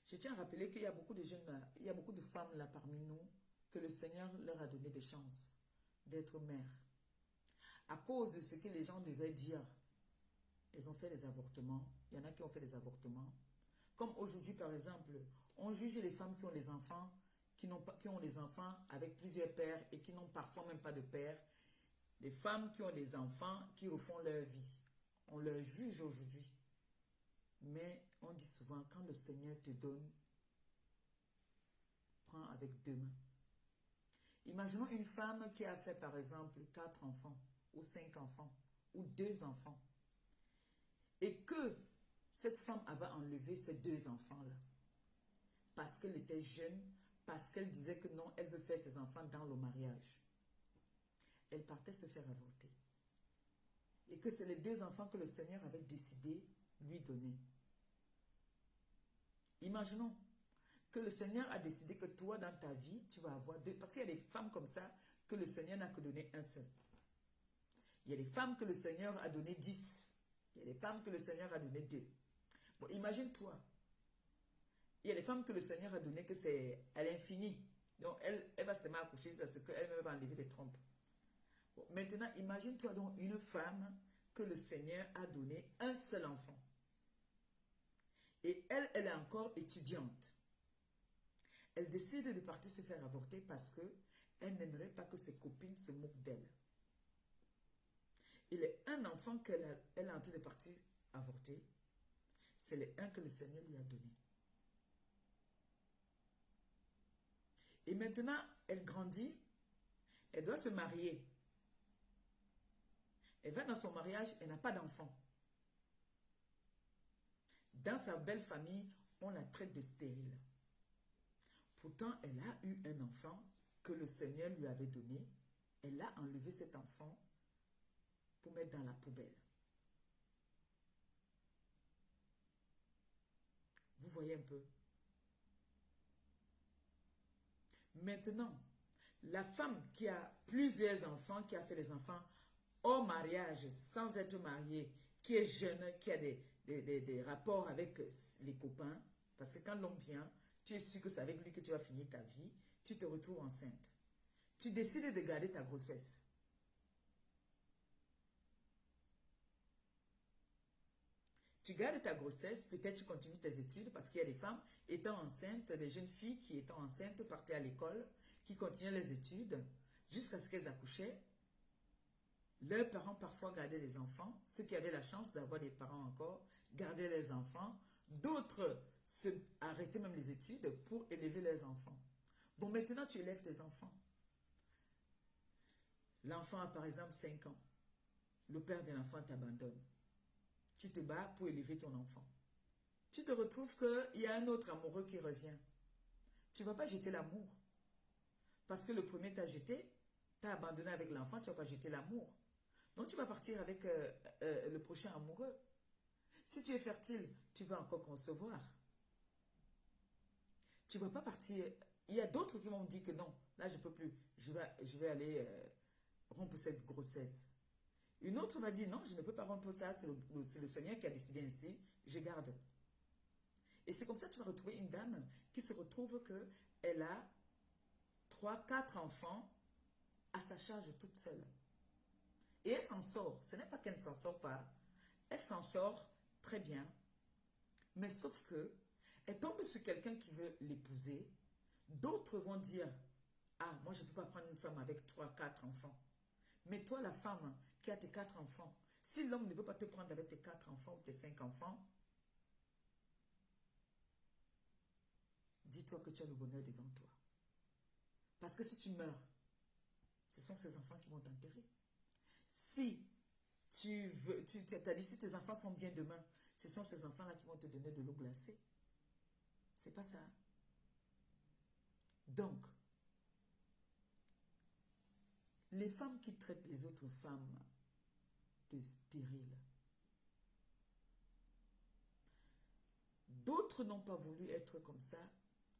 Je tiens à rappeler qu'il y a beaucoup de jeunes là, il y a beaucoup de femmes là parmi nous que le Seigneur leur a donné des chances d'être mères. À cause de ce que les gens devaient dire, elles ont fait des avortements. Il y en a qui ont fait des avortements. Comme aujourd'hui, par exemple, on juge les femmes qui ont les enfants, qui ont les enfants avec plusieurs pères et qui n'ont parfois même pas de père. Les femmes qui ont des enfants qui refont leur vie. On leur juge aujourd'hui. Mais on dit souvent, quand le Seigneur te donne, prends avec deux mains. Imaginons une femme qui a fait par exemple 4 enfants, ou 5 enfants, ou 2 enfants. Et que cette femme avait enlevé ces 2 enfants-là. Parce qu'elle était jeune, parce qu'elle disait que non, elle veut faire ses enfants dans le mariage. Elle partait se faire avorter. Et que c'est les 2 enfants que le Seigneur avait décidé lui donner. Imaginons que le Seigneur a décidé que toi, dans ta vie, tu vas avoir 2. Parce qu'il y a des femmes comme ça que le Seigneur n'a que donné un seul. Il y a des femmes que le Seigneur a donné 10. Il y a des femmes que le Seigneur a donné 2. Bon, imagine-toi. Il y a des femmes que le Seigneur a donné que c'est à l'infini. Donc, elle va se mettre à coucher parce qu'elle va enlever des trompes. Bon, maintenant, imagine-toi donc une femme que le Seigneur a donné un seul enfant. Et elle est encore étudiante. Elle décide de partir se faire avorter parce que elle n'aimerait pas que ses copines se moquent d'elle. Il est un enfant qu'elle est en train de partir avorter. C'est le un que le Seigneur lui a donné. Et maintenant, elle grandit. Elle doit se marier. Elle va dans son mariage, elle n'a pas d'enfant. Dans sa belle famille, on la traite de stérile. Pourtant, elle a eu un enfant que le Seigneur lui avait donné. Elle a enlevé cet enfant pour mettre dans la poubelle. Vous voyez un peu? Maintenant, la femme qui a plusieurs enfants, qui a fait des enfants hors mariage, sans être mariée, qui est jeune, qui a des rapports avec les copains, parce que quand l'homme vient, tu es sûr que c'est avec lui que tu vas finir ta vie, tu te retrouves enceinte. Tu décides de garder ta grossesse. Tu gardes ta grossesse, peut-être tu continues tes études parce qu'il y a des femmes étant enceintes, des jeunes filles qui étant enceintes partaient à l'école, qui continuaient les études jusqu'à ce qu'elles accouchaient. Leurs parents parfois gardaient les enfants, ceux qui avaient la chance d'avoir des parents encore gardaient les enfants, d'autres se arrêtaient même les études pour élever leurs enfants. Bon, maintenant tu élèves tes enfants. L'enfant a par exemple 5 ans. Le père de l'enfant t'abandonne. Tu te bats pour élever ton enfant. Tu te retrouves qu'il y a un autre amoureux qui revient. Tu ne vas pas jeter l'amour. Parce que le premier t'a jeté, t'as abandonné avec l'enfant, tu ne vas pas jeter l'amour. Donc tu vas partir avec le prochain amoureux. Si tu es fertile, tu vas encore concevoir. Tu ne vas pas partir. Il y a d'autres qui vont me dire que non, là je ne peux plus. Je vais aller rompre cette grossesse. Une autre va dire non, je ne peux pas rompre ça. C'est le Seigneur qui a décidé ainsi. Je garde. Et c'est comme ça que tu vas retrouver une dame qui se retrouve qu'elle a 3, 4 enfants à sa charge toute seule. Et elle s'en sort. Ce n'est pas qu'elle ne s'en sort pas. Elle s'en sort très bien. Mais sauf que elle tombe sur quelqu'un qui veut l'épouser. D'autres vont dire, ah, moi je ne peux pas prendre une femme avec 3, 4 enfants. Mais toi, la femme qui a tes 4 enfants, si l'homme ne veut pas te prendre avec tes 4 enfants ou tes 5 enfants, dis-toi que tu as le bonheur devant toi. Parce que si tu meurs, ce sont ces enfants qui vont t'enterrer. Si tu as dit si tes enfants sont bien demain, ce sont ces enfants-là qui vont te donner de l'eau glacée. C'est pas ça. Donc, les femmes qui traitent les autres femmes de stériles, d'autres n'ont pas voulu être comme ça,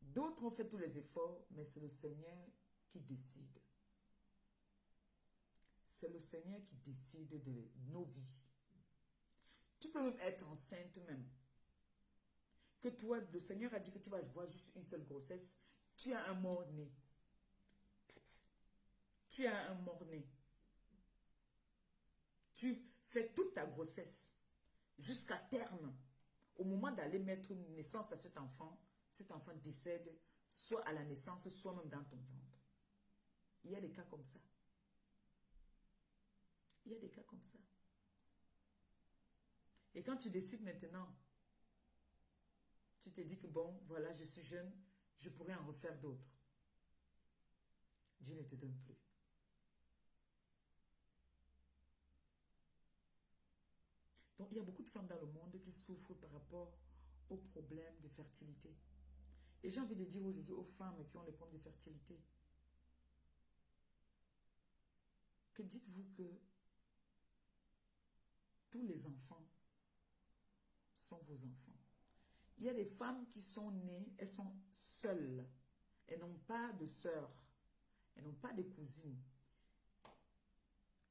d'autres ont fait tous les efforts, mais c'est le Seigneur qui décide. C'est le Seigneur qui décide de nos vies. Tu peux même être enceinte même. Que toi, le Seigneur a dit que tu vas voir juste une seule grossesse. Tu as un mort-né. Tu as un mort-né. Tu fais toute ta grossesse jusqu'à terme. Au moment d'aller mettre naissance à cet enfant décède soit à la naissance, soit même dans ton ventre. Il y a des cas comme ça. Il y a des cas comme ça. Et quand tu décides maintenant, tu te dis que bon, voilà, je suis jeune, je pourrais en refaire d'autres. Dieu ne te donne plus. Donc, il y a beaucoup de femmes dans le monde qui souffrent par rapport aux problèmes de fertilité. Et j'ai envie de dire aujourd'hui aux femmes qui ont les problèmes de fertilité, que dites-vous que tous les enfants sont vos enfants. Il y a des femmes qui sont nées, elles sont seules. Elles n'ont pas de sœurs. Elles n'ont pas de cousines.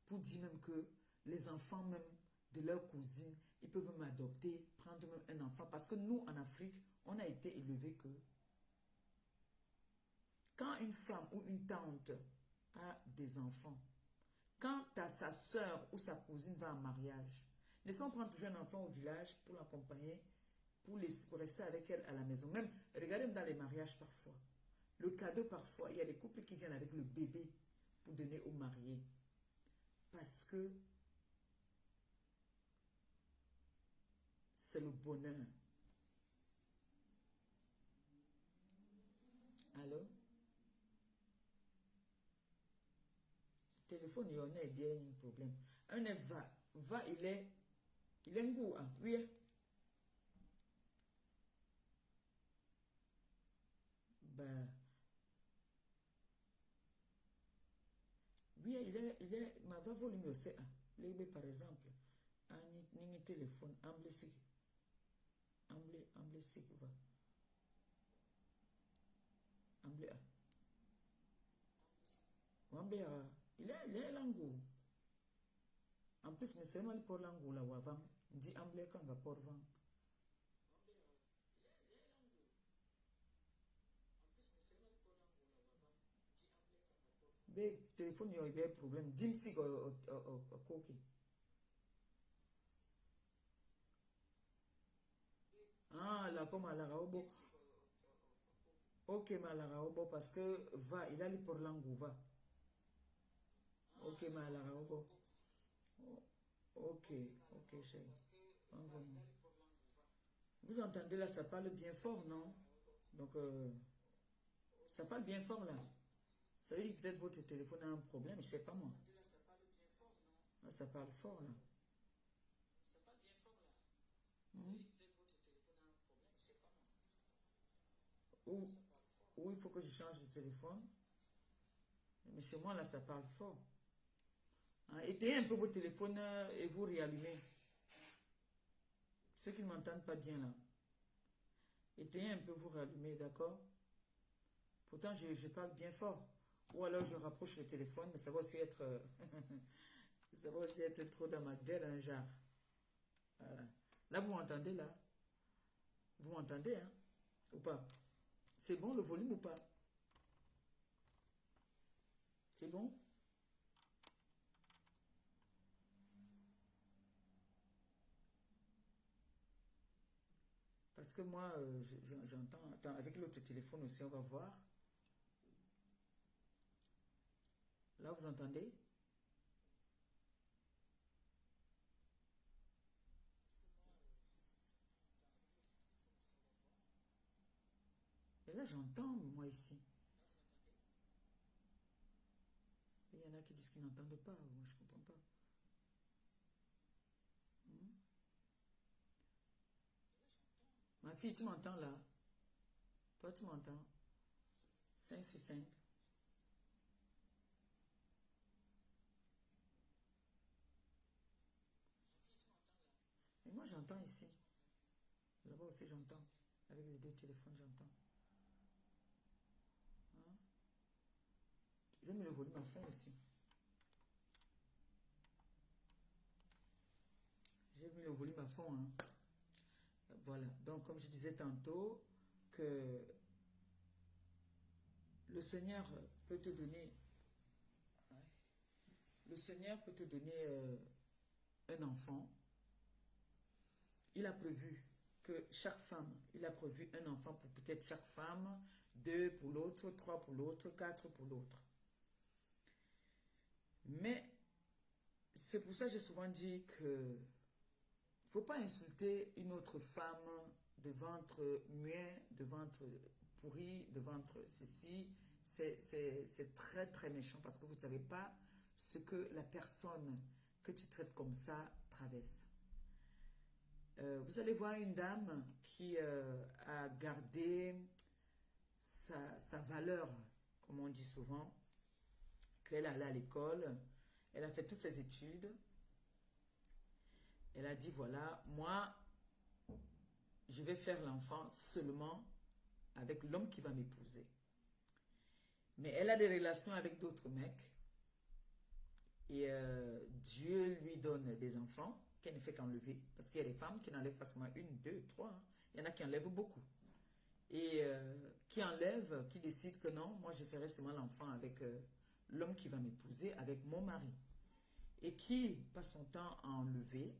Pour dire même que les enfants même de leurs cousines, ils peuvent même adopter, prendre même un enfant. Parce que nous, en Afrique, on a été élevés que quand une femme ou une tante a des enfants, quand sa soeur ou sa cousine va en mariage, laissons prendre toujours un enfant au village pour l'accompagner, pour rester avec elle à la maison. Même, regardez dans les mariages parfois. Le cadeau parfois, il y a des couples qui viennent avec le bébé pour donner aux mariés. Parce que c'est le bonheur. Allô? Téléphone, il y en a bien un problème. Un va, il est un goût, hein? Oui. Ben, oui, ma va volume aussi, hein? Lebe, par exemple, un téléphone, amble si, va. Amble, Amble, il est l'angou. En plus, mais c'est mal pour l'angou, là, ou avant. Dit amble quand va pour vent. Mais téléphone, il y a un problème. Dis-moi au coquille. Ah, là, comme à la raobo. Ok, mais à la raobo, parce que va, il a lu pour l'angou, va. Ok, mais à la raobo. Ok, chérie. Vous entendez là, ça parle bien fort, non? Donc, ça parle bien fort là. Ça veut dire que peut-être votre téléphone a un problème, je ne sais pas moi. Ah, ça parle fort là. Ou, ou il faut que je change de téléphone. Mais chez moi là, ça parle fort. Hein, éteignez un peu votre téléphone et vous réallumez. Ceux qui ne m'entendent pas bien là, éteignez un peu, vous rallumez, d'accord? Pourtant, je parle bien fort. Ou alors, je rapproche le téléphone, mais ça va aussi être... ça va aussi être trop dans ma gueule, un genre. Voilà. Là, vous m'entendez, là? Vous m'entendez, hein? Ou pas? C'est bon, le volume ou pas? C'est bon? Parce que moi, j'entends... Attends, avec l'autre téléphone aussi, on va voir. Là, vous entendez? Et là, j'entends, moi, ici. Il y en a qui disent qu'ils n'entendent pas. Moi, je ne comprends pas. Hmm. Ma fille, tu m'entends là? Toi, tu m'entends? 5 sur 5. Mais moi, j'entends ici. Là-bas aussi, j'entends. Avec les deux téléphones, j'entends. Hein? J'ai mis le volume à fond aussi. J'ai mis le volume à fond. Hein. Voilà. Donc, comme je disais tantôt, que le Seigneur peut te donner... Le Seigneur peut te donner un enfant. Il a prévu que chaque femme, il a prévu un enfant pour peut-être chaque femme, 2 pour l'autre, 3 pour l'autre, 4 pour l'autre. Mais c'est pour ça que j'ai souvent dit que il ne faut pas insulter une autre femme de ventre muet, de ventre pourri, de ventre ceci. C'est très très méchant parce que vous ne savez pas ce que la personne que tu traites comme ça traverse. Vous allez voir une dame qui a gardé sa valeur, comme on dit souvent, qu'elle allait à l'école, elle a fait toutes ses études, elle a dit voilà, moi, je vais faire l'enfant seulement avec l'homme qui va m'épouser. Mais elle a des relations avec d'autres mecs et Dieu lui donne des enfants qu'elle ne fait qu'enlever. Parce qu'il y a des femmes qui n'enlèvent facilement 1, 2, 3. Hein. Il y en a qui enlèvent beaucoup. Et qui enlèvent, qui décident que non, moi je ferai seulement l'enfant avec l'homme qui va m'épouser, avec mon mari. Et qui passe son temps à enlever.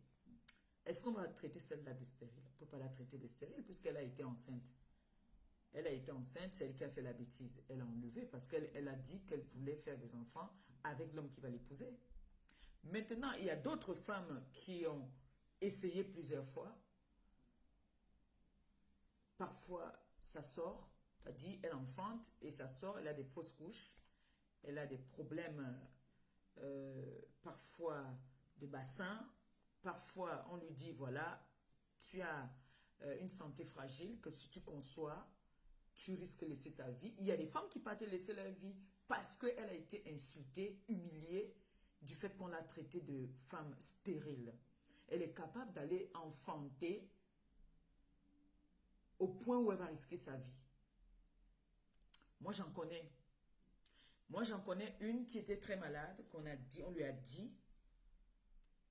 Est-ce qu'on va traiter celle-là de stérile? On ne peut pas la traiter de stérile puisqu'elle a été enceinte. Elle a été enceinte, c'est elle qui a fait la bêtise. Elle a enlevé parce qu'elle a dit qu'elle voulait faire des enfants avec l'homme qui va l'épouser. Maintenant, il y a d'autres femmes qui ont essayé plusieurs fois. Parfois, ça sort, c'est-à-dire elle enfante et ça sort, elle a des fausses couches, elle a des problèmes, parfois de bassin, parfois on lui dit, voilà, tu as une santé fragile, que si tu conçois, tu risques de laisser ta vie. Il y a des femmes qui partent laisser leur vie parce qu'elle a été insultée, humiliée du fait qu'on l'a traitée de femme stérile. Elle est capable d'aller enfanter au point où elle va risquer sa vie. Moi, j'en connais. Moi, j'en connais une qui était très malade, on lui a dit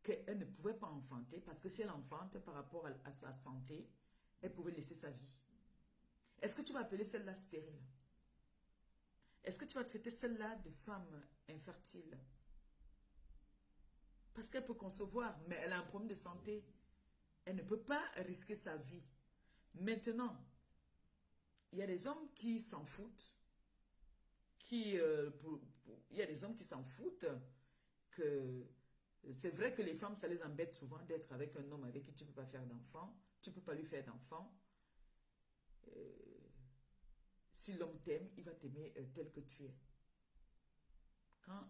qu'elle ne pouvait pas enfanter parce que si elle enfante par rapport à sa santé, elle pouvait laisser sa vie. Est-ce que tu vas appeler celle-là stérile? Est-ce que tu vas traiter celle-là de femme infertile? Parce qu'elle peut concevoir, mais elle a un problème de santé. Elle ne peut pas risquer sa vie. Maintenant, il y a des hommes qui s'en foutent. Il y a des hommes qui s'en foutent que c'est vrai que les femmes, ça les embête souvent d'être avec un homme avec qui tu ne peux pas faire d'enfant. Tu ne peux pas lui faire d'enfant. Si l'homme t'aime, il va t'aimer tel que tu es. Quand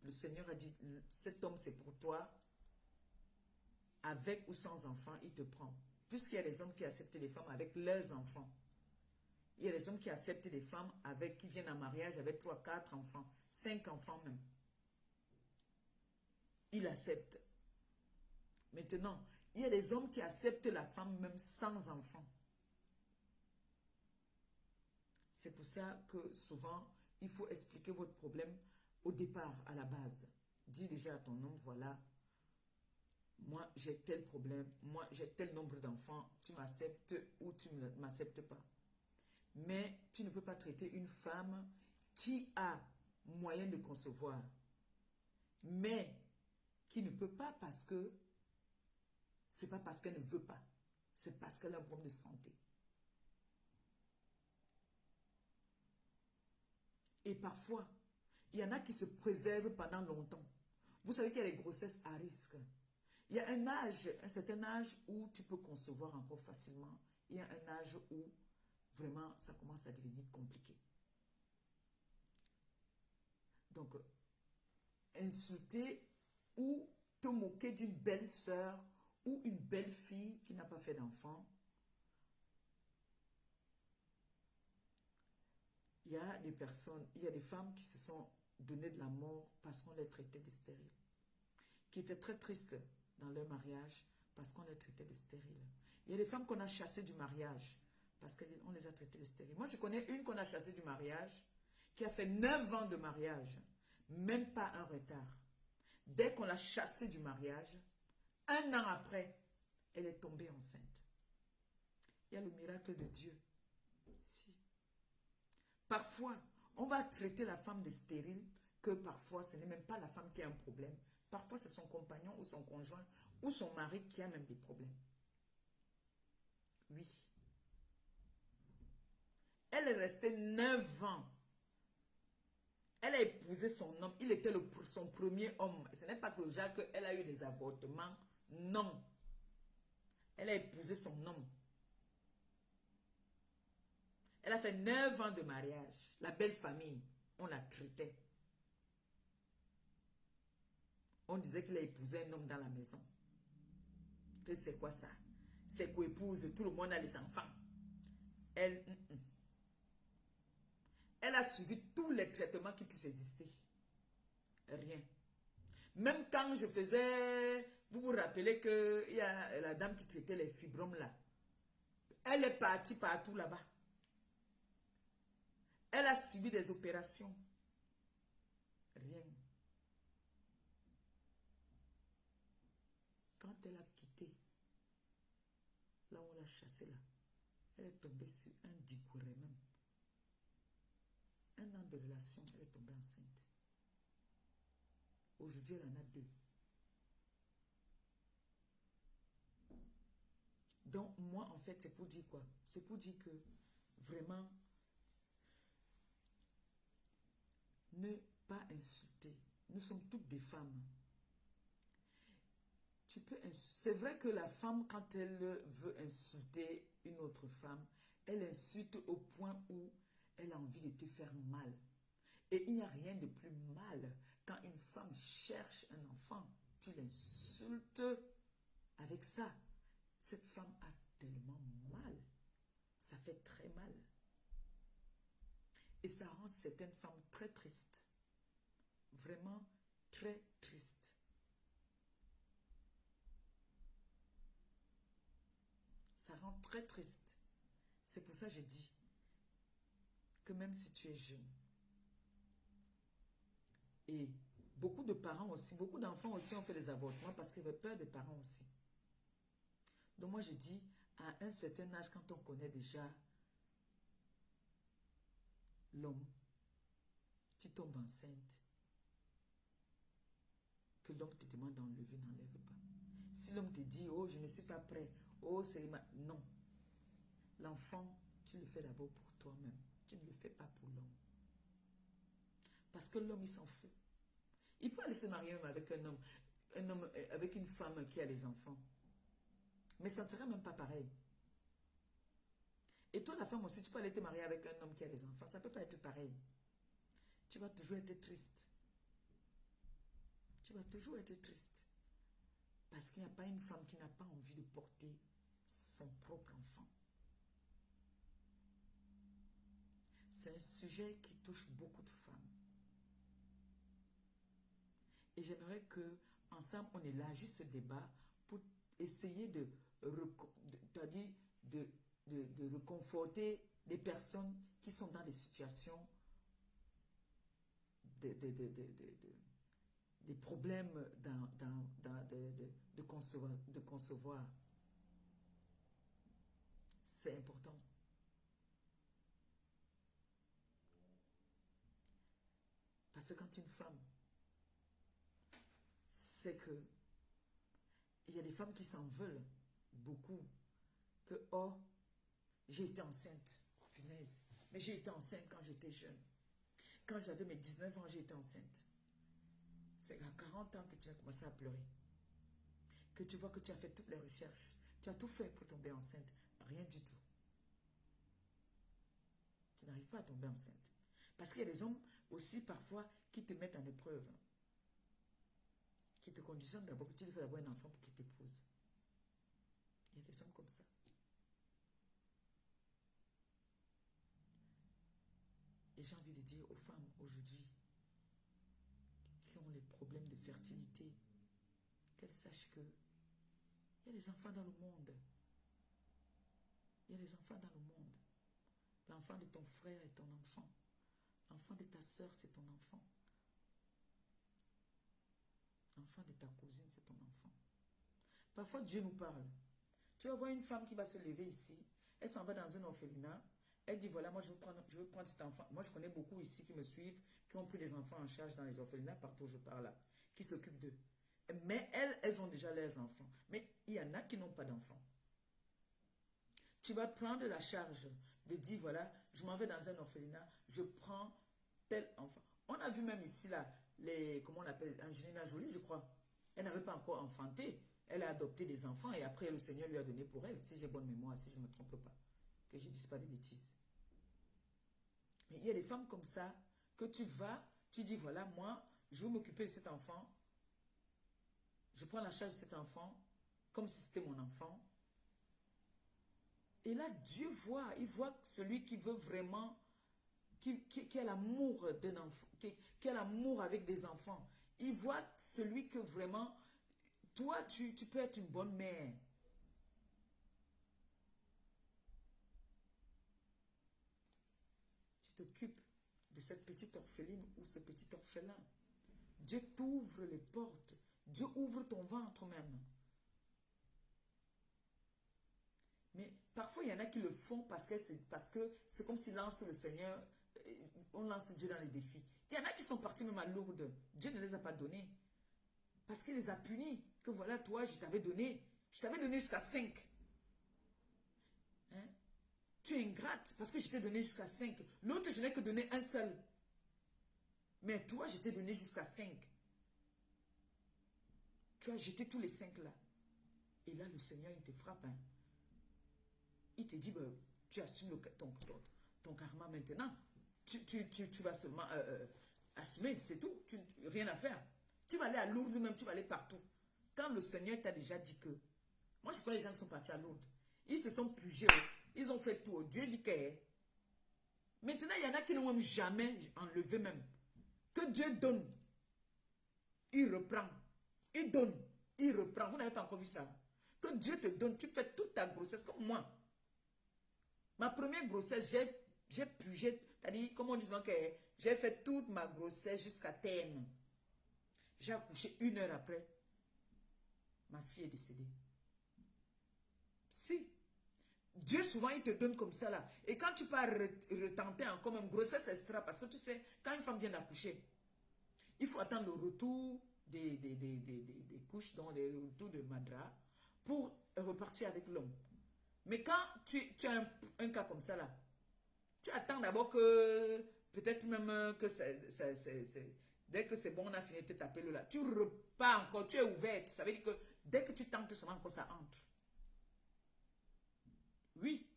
le Seigneur a dit, cet homme c'est pour toi, avec ou sans enfant, il te prend. Puisqu'il y a des hommes qui acceptent les femmes avec leurs enfants. Il y a des hommes qui acceptent des femmes qui viennent en mariage avec 3, 4 enfants, 5 enfants même. Il accepte. Maintenant, Il y a des hommes qui acceptent la femme même sans enfant. C'est pour ça que souvent, il faut expliquer votre problème au départ, à la base. Dis déjà à ton homme, voilà, moi j'ai tel problème, moi j'ai tel nombre d'enfants, tu m'acceptes ou tu ne m'acceptes pas. Mais tu ne peux pas traiter une femme qui a moyen de concevoir, mais qui ne peut pas parce que c'est pas parce qu'elle ne veut pas, c'est parce qu'elle a un problème de santé. Et parfois, il y en a qui se préservent pendant longtemps. Vous savez qu'il y a les grossesses à risque. Il y a un certain âge où tu peux concevoir encore facilement. Il y a un âge où vraiment ça commence à devenir compliqué. Donc, insulter ou te moquer d'une belle sœur ou une belle fille qui n'a pas fait d'enfant. Il y a des personnes, il y a des femmes qui se sont données de la mort parce qu'on les traitait de stériles, qui étaient très tristes dans leur mariage parce qu'on les traitait de stériles. Il y a des femmes qu'on a chassées du mariage parce qu'on les a traitées de stériles. Moi, je connais une qu'on a chassée du mariage qui a fait 9 ans de mariage, même pas un retard. Dès qu'on l'a chassée du mariage, 1 an après, elle est tombée enceinte. Il y a le miracle de Dieu. Si. Parfois, on va traiter la femme de stérile, que parfois ce n'est même pas la femme qui a un problème. Parfois, c'est son compagnon ou son conjoint ou son mari qui a même des problèmes. Oui. Elle est restée 9 ans. Elle a épousé son homme. Il était son premier homme. Ce n'est pas que le genre qu'elle a eu des avortements. Non. Elle a épousé son homme. Elle a fait 9 ans de mariage. La belle famille, on la traitait. On disait qu'il a épousé un homme dans la maison. Que c'est quoi ça? C'est qu'épouse, tout le monde a les enfants. Elle a suivi tous les traitements qui puissent exister. Rien. Même quand je faisais... Vous vous rappelez qu'il y a la dame qui traitait les fibromes là. Elle est partie partout là-bas. Elle a subi des opérations. Rien. Quand elle a quitté, là où on l'a chassée là, elle est tombée sur un digouré même. 1 an de relation, elle est tombée enceinte. Aujourd'hui, elle en a 2. Donc, moi, en fait, c'est pour dire quoi? C'est pour dire que, vraiment, ne pas insulter. Nous sommes toutes des femmes. C'est vrai que la femme, quand elle veut insulter une autre femme, elle insulte au point où elle a envie de te faire mal. Et il n'y a rien de plus mal quand une femme cherche un enfant. Tu l'insultes avec ça. Cette femme a tellement mal. Ça fait très mal. Et ça rend certaines femmes très tristes. Vraiment très tristes. Ça rend très triste. C'est pour ça que je dis que même si tu es jeune, et beaucoup de parents aussi, beaucoup d'enfants aussi ont fait des avortements parce qu'ils avaient peur des parents aussi. Donc moi je dis, à un certain âge, quand on connaît déjà l'homme, tu tombes enceinte, que l'homme te demande d'enlever, n'enlève pas. Si l'homme te dit, oh je ne suis pas prêt, oh c'est non. L'enfant, tu le fais d'abord pour toi-même. Tu ne le fais pas pour l'homme. Parce que l'homme, il s'en fout. Il peut aller se marier même avec un homme avec une femme qui a des enfants. Mais ça ne sera même pas pareil. Et toi, la femme aussi, tu peux aller te marier avec un homme qui a des enfants. Ça ne peut pas être pareil. Tu vas toujours être triste. Tu vas toujours être triste. Parce qu'il n'y a pas une femme qui n'a pas envie de porter son propre enfant. C'est un sujet qui touche beaucoup de femmes. Et j'aimerais que ensemble on élargisse ce débat pour essayer c'est-à-dire de réconforter les personnes qui sont dans des situations des problèmes de concevoir. C'est important. Parce que quand une femme sait que il y a des femmes qui s'en veulent beaucoup, que oh, j'ai été enceinte, punaise, mais j'ai été enceinte quand j'étais jeune. Quand j'avais mes 19 ans, j'ai été enceinte. C'est à 40 ans que tu as commencé à pleurer. Que tu vois que tu as fait toutes les recherches. Tu as tout fait pour tomber enceinte. Rien du tout. Tu n'arrives pas à tomber enceinte. Parce qu'il y a des hommes aussi parfois qui te mettent en épreuve. Qui te conditionnent d'abord que tu devais avoir un enfant pour qu'il t'épouse. Il y a des hommes comme ça. Et j'ai envie de dire aux femmes aujourd'hui qui ont les problèmes de fertilité, qu'elles sachent que il y a des enfants dans le monde. Il y a des enfants dans le monde. L'enfant de ton frère est ton enfant. L'enfant de ta soeur, c'est ton enfant. L'enfant de ta cousine, c'est ton enfant. Parfois, Dieu nous parle. Tu vas voir une femme qui va se lever ici. Elle s'en va dans un orphelinat. Elle dit, voilà, moi, je veux prendre cet enfant. Moi, je connais beaucoup ici qui me suivent, qui ont pris des enfants en charge dans les orphelinats, partout où je parle là, qui s'occupent d'eux. Mais elles ont déjà leurs enfants. Mais il y en a qui n'ont pas d'enfants. Tu vas prendre la charge de dire, voilà, je m'en vais dans un orphelinat, je prends tel enfant. On a vu même ici, là, comment on l'appelle, Angelina Jolie, je crois. Elle n'avait pas encore enfanté. Elle a adopté des enfants et après, le Seigneur lui a donné pour elle, si j'ai bonne mémoire, si je ne me trompe pas. Que je ne dise pas des bêtises. Mais il y a des femmes comme ça, que tu vas, tu dis, voilà, moi, je veux m'occuper de cet enfant. Je prends la charge de cet enfant, comme si c'était mon enfant. Et là, Dieu voit, il voit celui qui veut vraiment, qui a l'amour d'un enfant, qui a l'amour avec des enfants. Il voit celui que vraiment, toi, tu peux être une bonne mère. Tu t'occupes de cette petite orpheline ou ce petit orphelin. Dieu t'ouvre les portes. Dieu ouvre ton ventre même. Mais parfois, il y en a qui le font parce que c'est comme s'ils lancent le Seigneur, on lance Dieu dans les défis. Il y en a qui sont partis même à Lourdes. Dieu ne les a pas donnés. Parce qu'il les a punis. Que voilà, toi, je t'avais donné. Je t'avais donné jusqu'à 5. Hein? Tu es ingrate parce que je t'ai donné jusqu'à 5. L'autre, je n'ai que donné un seul. Mais toi, je t'ai donné jusqu'à 5. Tu as jeté tous les 5 là. Et là, le Seigneur, il te frappe. Hein? Il te dit, bah, tu assumes ton karma maintenant. Tu vas seulement assumer, c'est tout. Rien à faire. Tu vas aller à Lourdes même, tu vas aller partout. Quand le Seigneur t'a déjà dit que... Moi, je connais les gens qui sont partis à Lourdes. Ils se sont purgés. Ils ont fait tout. Dieu dit que... Maintenant, il y en a qui n'ont même jamais enlevé même. Que Dieu donne. Il reprend. Il donne. Il reprend. Vous n'avez pas encore vu ça. Que Dieu te donne. Tu fais toute ta grossesse comme moi. Ma première grossesse, j'ai purgé, c'est-à-dire, comme on dit, j'ai fait toute ma grossesse jusqu'à terme. J'ai accouché 1 heure après. Ma fille est décédée. Si. Dieu, souvent, il te donne comme ça là. Et quand tu pars retenter encore même grossesse extra, parce que tu sais, quand une femme vient d'accoucher, il faut attendre le retour des couches, donc le retour de Madra, pour repartir avec l'homme. Mais quand tu as un cas comme ça là, tu attends d'abord que, peut-être même que dès que c'est bon, on a fini de te taper le là. Tu repars encore, tu es ouverte. Ça veut dire que dès que tu tentes seulement encore, ça entre. Oui.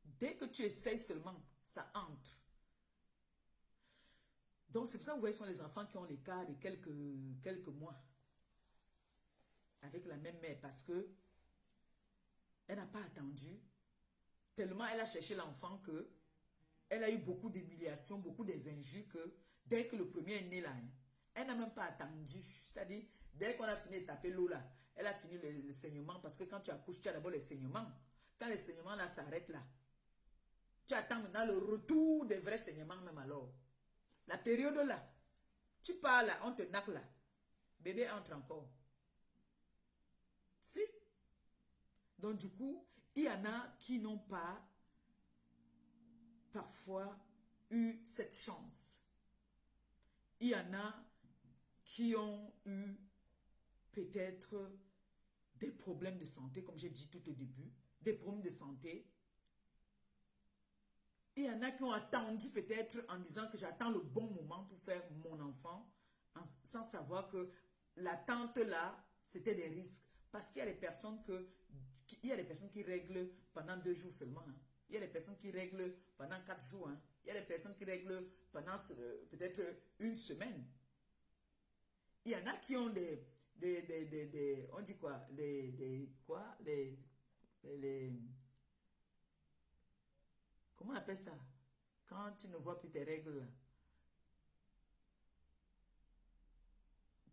Dès que tu essayes seulement, ça entre. Donc c'est pour ça que vous voyez, ce sont les enfants qui ont les cas de quelques mois. Avec la même mère, parce que elle n'a pas attendu. Tellement elle a cherché l'enfant que elle a eu beaucoup d'humiliations, beaucoup d'injures que dès que le premier est né là, elle n'a même pas attendu. C'est-à-dire, Dès qu'on a fini de taper l'eau là, elle a fini le saignement parce que quand tu accouches, tu as d'abord les saignements. Quand les saignements là s'arrêtent là, tu attends maintenant le retour des vrais saignements même alors. La période là, tu pars là, on te nappe là. Bébé entre encore. Si. Donc du coup, il y en a qui n'ont pas parfois eu cette chance. Il y en a qui ont eu peut-être des problèmes de santé, comme j'ai dit tout au début, des problèmes de santé. Il y en a qui ont attendu peut-être en disant que j'attends le bon moment pour faire mon enfant, sans savoir que l'attente là, c'était des risques. Parce qu'il y a des personnes qui règlent pendant 2 jours seulement. Hein. Il y a des personnes qui règlent pendant 4 jours. Hein. Il y a des personnes qui règlent pendant peut-être 1 semaine. Il y en a qui ont on dit quoi, comment on appelle ça? Quand tu ne vois plus tes règles là.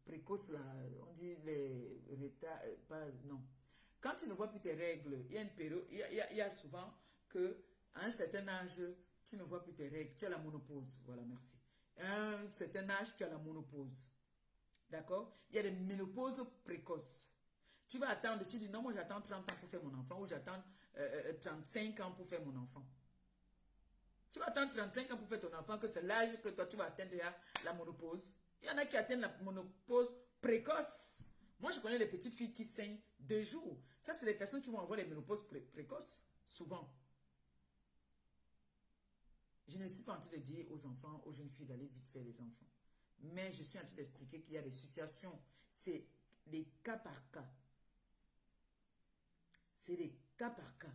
Précoce là, on dit les retards, pas, non. Quand tu ne vois plus tes règles, il y a une période, il y a souvent que à un certain âge, tu ne vois plus tes règles, tu as la ménopause, voilà, merci. À un certain âge, tu as la ménopause. D'accord? Il y a des ménopauses précoces. Tu vas attendre, tu dis non, moi j'attends 30 ans pour faire mon enfant ou j'attends 35 ans pour faire mon enfant. Tu vas attendre 35 ans pour faire ton enfant, que c'est l'âge que toi tu vas atteindre déjà la ménopause. Il y en a qui atteignent la ménopause précoce. Moi, je connais les petites filles qui saignent 2 jours. Ça, c'est les personnes qui vont avoir les ménopauses précoces, souvent. Je ne suis pas en train de dire aux enfants, aux jeunes filles d'aller vite faire les enfants. Mais je suis en train d'expliquer qu'il y a des situations. C'est des cas par cas. C'est des cas par cas.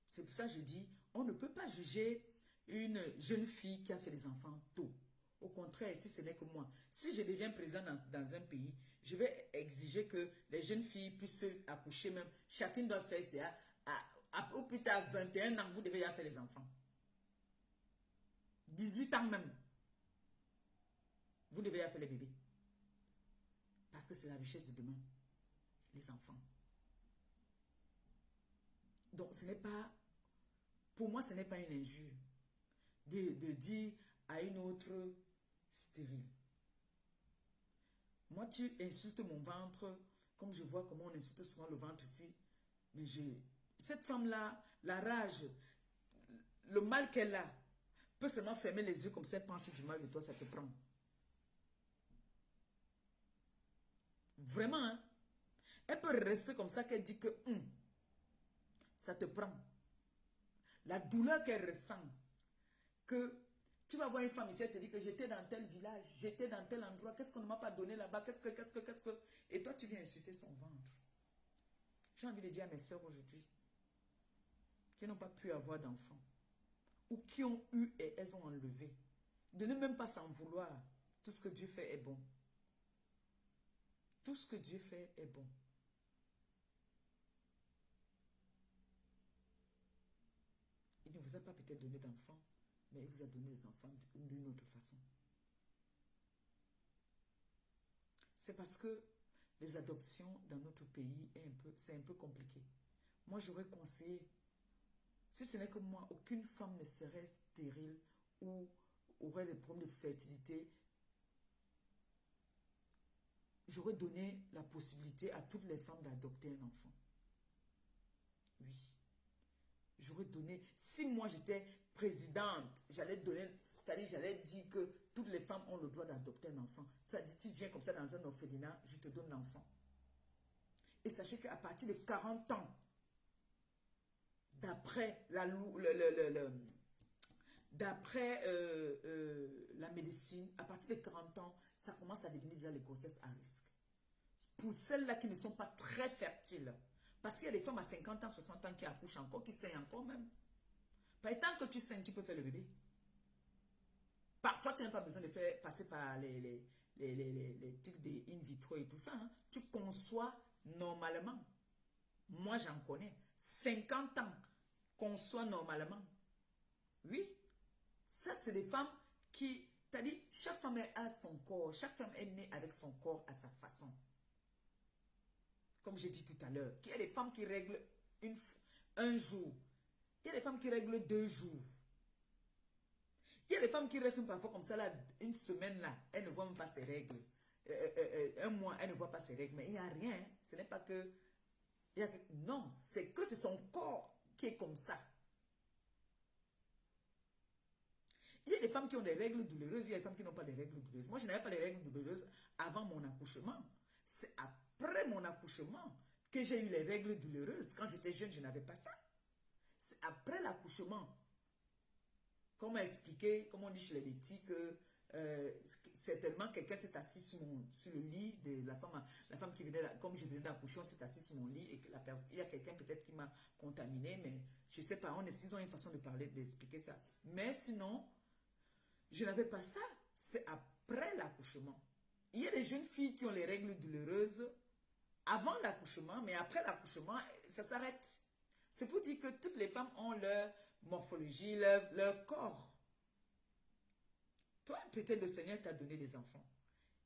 C'est pour ça que je dis, on ne peut pas juger une jeune fille qui a fait des enfants tôt. Au contraire, si ce n'est que moi, si je deviens président dans un pays, je vais exiger que les jeunes filles puissent accoucher même. Chacune doit faire ça. Au plus tard, 21 ans, vous devez déjà faire les enfants. 18 ans même. Vous devez déjà faire les bébés. Parce que c'est la richesse de demain. Les enfants. Donc, ce n'est pas... Pour moi, ce n'est pas une injure de dire à une autre stérile. Moi, tu insultes mon ventre, comme je vois comment on insulte souvent le ventre ici. Mais cette femme-là, la rage, le mal qu'elle a, peut seulement fermer les yeux comme ça, penser du mal de toi, ça te prend. Vraiment, hein? Elle peut rester comme ça, qu'elle dit que ça te prend. La douleur qu'elle ressent, que tu vas voir une femme ici, elle te dit que j'étais dans tel village, j'étais dans tel endroit, qu'est-ce qu'on ne m'a pas donné là-bas, qu'est-ce que... Et toi, tu viens insulter son ventre. J'ai envie de dire à mes soeurs aujourd'hui, qui n'ont pas pu avoir d'enfants, ou qui ont eu et elles ont enlevé, de ne même pas s'en vouloir. Tout ce que Dieu fait est bon. Tout ce que Dieu fait est bon. Il ne vous a pas peut-être donné d'enfants, mais il vous a donné des enfants d'une autre façon. C'est parce que les adoptions dans notre pays, c'est un peu compliqué. Moi, j'aurais conseillé, si ce n'est que moi, aucune femme ne serait stérile ou aurait des problèmes de fertilité. J'aurais donné la possibilité à toutes les femmes d'adopter un enfant. Oui. J'aurais donné, si moi j'étais présidente, j'allais donner, c'est-à-dire j'allais dire que toutes les femmes ont le droit d'adopter un enfant. Ça dit, tu viens comme ça dans un orphelinat, je te donne l'enfant. Et sachez qu'à partir de 40 ans, d'après la médecine, à partir de 40 ans, ça commence à devenir déjà les grossesses à risque. Pour celles-là qui ne sont pas très fertiles, parce qu'il y a des femmes à 50 ans, 60 ans qui accouchent encore, qui saignent encore même. Tant que tu saignes, tu peux faire le bébé. Parfois, tu n'as pas besoin de faire passer par les trucs de in vitro et tout ça. Hein. Tu conçois normalement. Moi, j'en connais. 50 ans, conçoit normalement. Oui. Ça, c'est des femmes qui, C'est-à-dire, chaque femme a son corps. Chaque femme est née avec son corps à sa façon. Comme j'ai dit tout à l'heure, il y a des femmes qui règlent un jour. Il y a des femmes qui règlent 2 jours. Il y a des femmes qui restent parfois comme ça, là, une semaine, là, elles ne voient même pas ses règles. Un mois, elles ne voient pas ses règles. Mais il n'y a rien. Ce n'est pas que... non, c'est que c'est son corps qui est comme ça. Il y a des femmes qui ont des règles douloureuses, il y a des femmes qui n'ont pas des règles douloureuses. Moi, je n'avais pas les règles douloureuses avant mon accouchement. C'est après mon accouchement que j'ai eu les règles douloureuses. Quand j'étais jeune, je n'avais pas ça. C'est après l'accouchement. Comme on m'a expliqué, comme on dit chez les Letty, que certainement quelqu'un s'est assis sur le lit de la femme qui venait, comme je venais d'accoucher, on s'est assis sur mon lit et que il y a quelqu'un peut-être qui m'a contaminé, mais je ne sais pas, ils ont une façon de parler, d'expliquer ça. Mais sinon, je n'avais pas ça. C'est après l'accouchement. Il y a des jeunes filles qui ont les règles douloureuses avant l'accouchement, mais après l'accouchement, ça s'arrête. C'est pour dire que toutes les femmes ont leur morphologie, leur corps. Toi, peut-être le Seigneur t'a donné des enfants.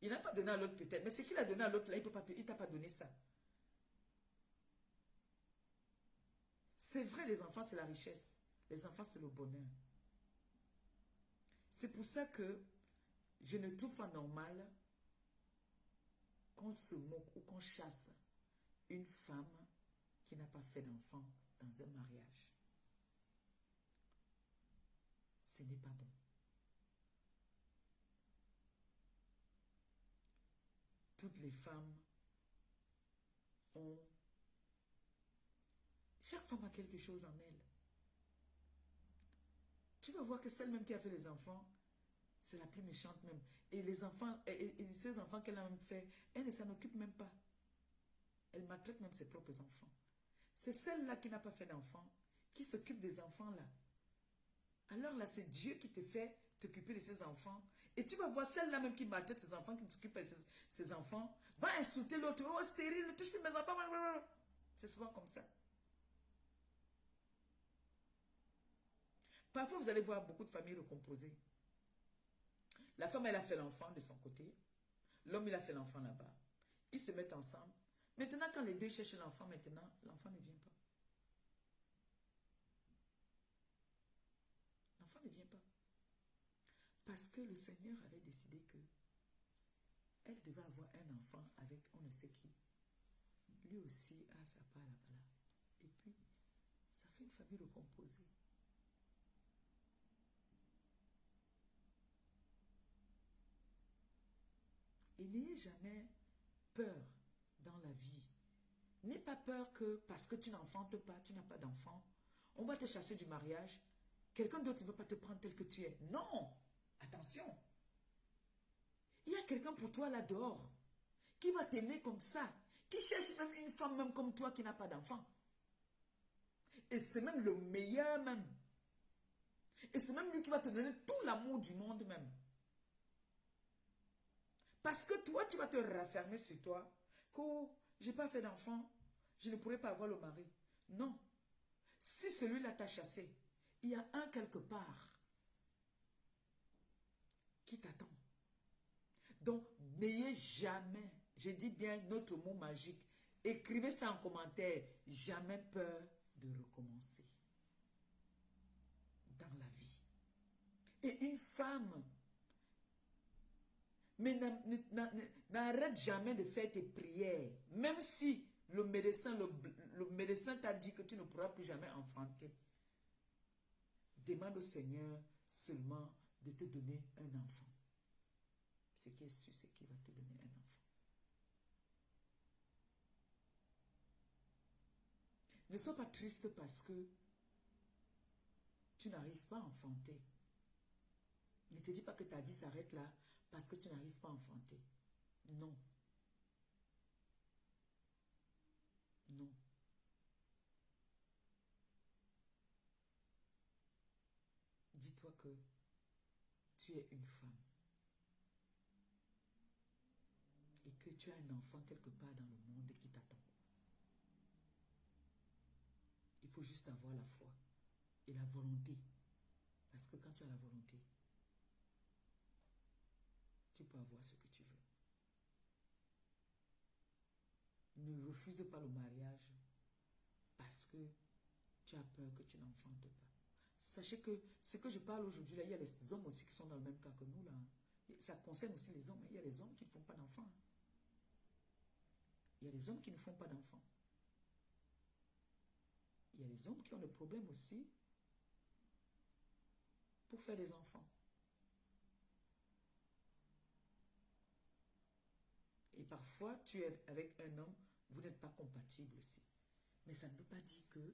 Il n'a pas donné à l'autre peut-être, mais ce qu'il a donné à l'autre, là, il ne t'a pas donné ça. C'est vrai, les enfants, c'est la richesse. Les enfants, c'est le bonheur. C'est pour ça que je ne trouve pas normal qu'on se moque ou qu'on chasse une femme qui n'a pas fait d'enfant dans un mariage. Ce n'est pas bon. Toutes les femmes ont... Chaque femme a quelque chose en elle. Tu vas voir que celle même qui a fait les enfants, c'est la plus méchante même. Et les enfants, et ces enfants qu'elle a même fait, elle ne s'en occupe même pas. Elle maltraite même ses propres enfants. C'est celle-là qui n'a pas fait d'enfants, qui s'occupe des enfants là. Alors là, c'est Dieu qui te fait t'occuper de ses enfants. Et tu vas voir celle-là même qui maltraite ses enfants, qui s'occupe de ses enfants, va insulter l'autre. Oh, stérile, touche mes enfants. C'est souvent comme ça. Parfois, vous allez voir beaucoup de familles recomposées. La femme, elle a fait l'enfant de son côté. L'homme, il a fait l'enfant là-bas. Ils se mettent ensemble. Maintenant, quand les deux cherchent l'enfant, maintenant, l'enfant ne vient pas. L'enfant ne vient pas. Parce que le Seigneur avait décidé que elle devait avoir un enfant avec on ne sait qui. Lui aussi a sa part là-bas. Et puis, ça fait une famille recomposée. Et n'ayez jamais peur dans la vie. N'aie pas peur que parce que tu n'enfantes pas, tu n'as pas d'enfant, on va te chasser du mariage. Quelqu'un d'autre ne va pas te prendre tel que tu es. Non! Attention! Il y a quelqu'un pour toi là dehors qui va t'aimer comme ça, qui cherche même une femme même comme toi qui n'a pas d'enfant. Et c'est même le meilleur même. Et c'est même lui qui va te donner tout l'amour du monde même. Parce que toi, tu vas te raffermer sur toi. Que je n'ai pas fait d'enfant, je ne pourrai pas avoir le mari. Non. Si celui-là t'a chassé, il y a un quelque part qui t'attend. Donc, n'ayez jamais, je dis bien notre mot magique, écrivez ça en commentaire, jamais peur de recommencer dans la vie. Et une femme, mais n'arrête jamais de faire tes prières, même si le médecin t'a dit que tu ne pourras plus jamais enfanter. Demande au Seigneur seulement de te donner un enfant. Ce qui est sûr, c'est qu'il va te donner un enfant. Ne sois pas triste parce que tu n'arrives pas à enfanter. Ne te dis pas que ta vie s'arrête là parce que tu n'arrives pas à enfanter. Non. Non. Dis-toi que tu es une femme. Et que tu as un enfant quelque part dans le monde qui t'attend. Il faut juste avoir la foi et la volonté. Parce que quand tu as la volonté, tu peux avoir ce que tu veux. Ne refuse pas le mariage parce que tu as peur que tu n'enfantes pas. Sachez que ce que je parle aujourd'hui, là, il y a les hommes aussi qui sont dans le même cas que nous. Là. Ça concerne aussi les hommes. Il y a les hommes qui ne font pas d'enfants. Il y a les hommes qui ne font pas d'enfants. Il y a les hommes qui ont le problème aussi pour faire des enfants. Et parfois, tu es avec un homme, vous n'êtes pas compatible aussi. Mais ça ne veut pas dire que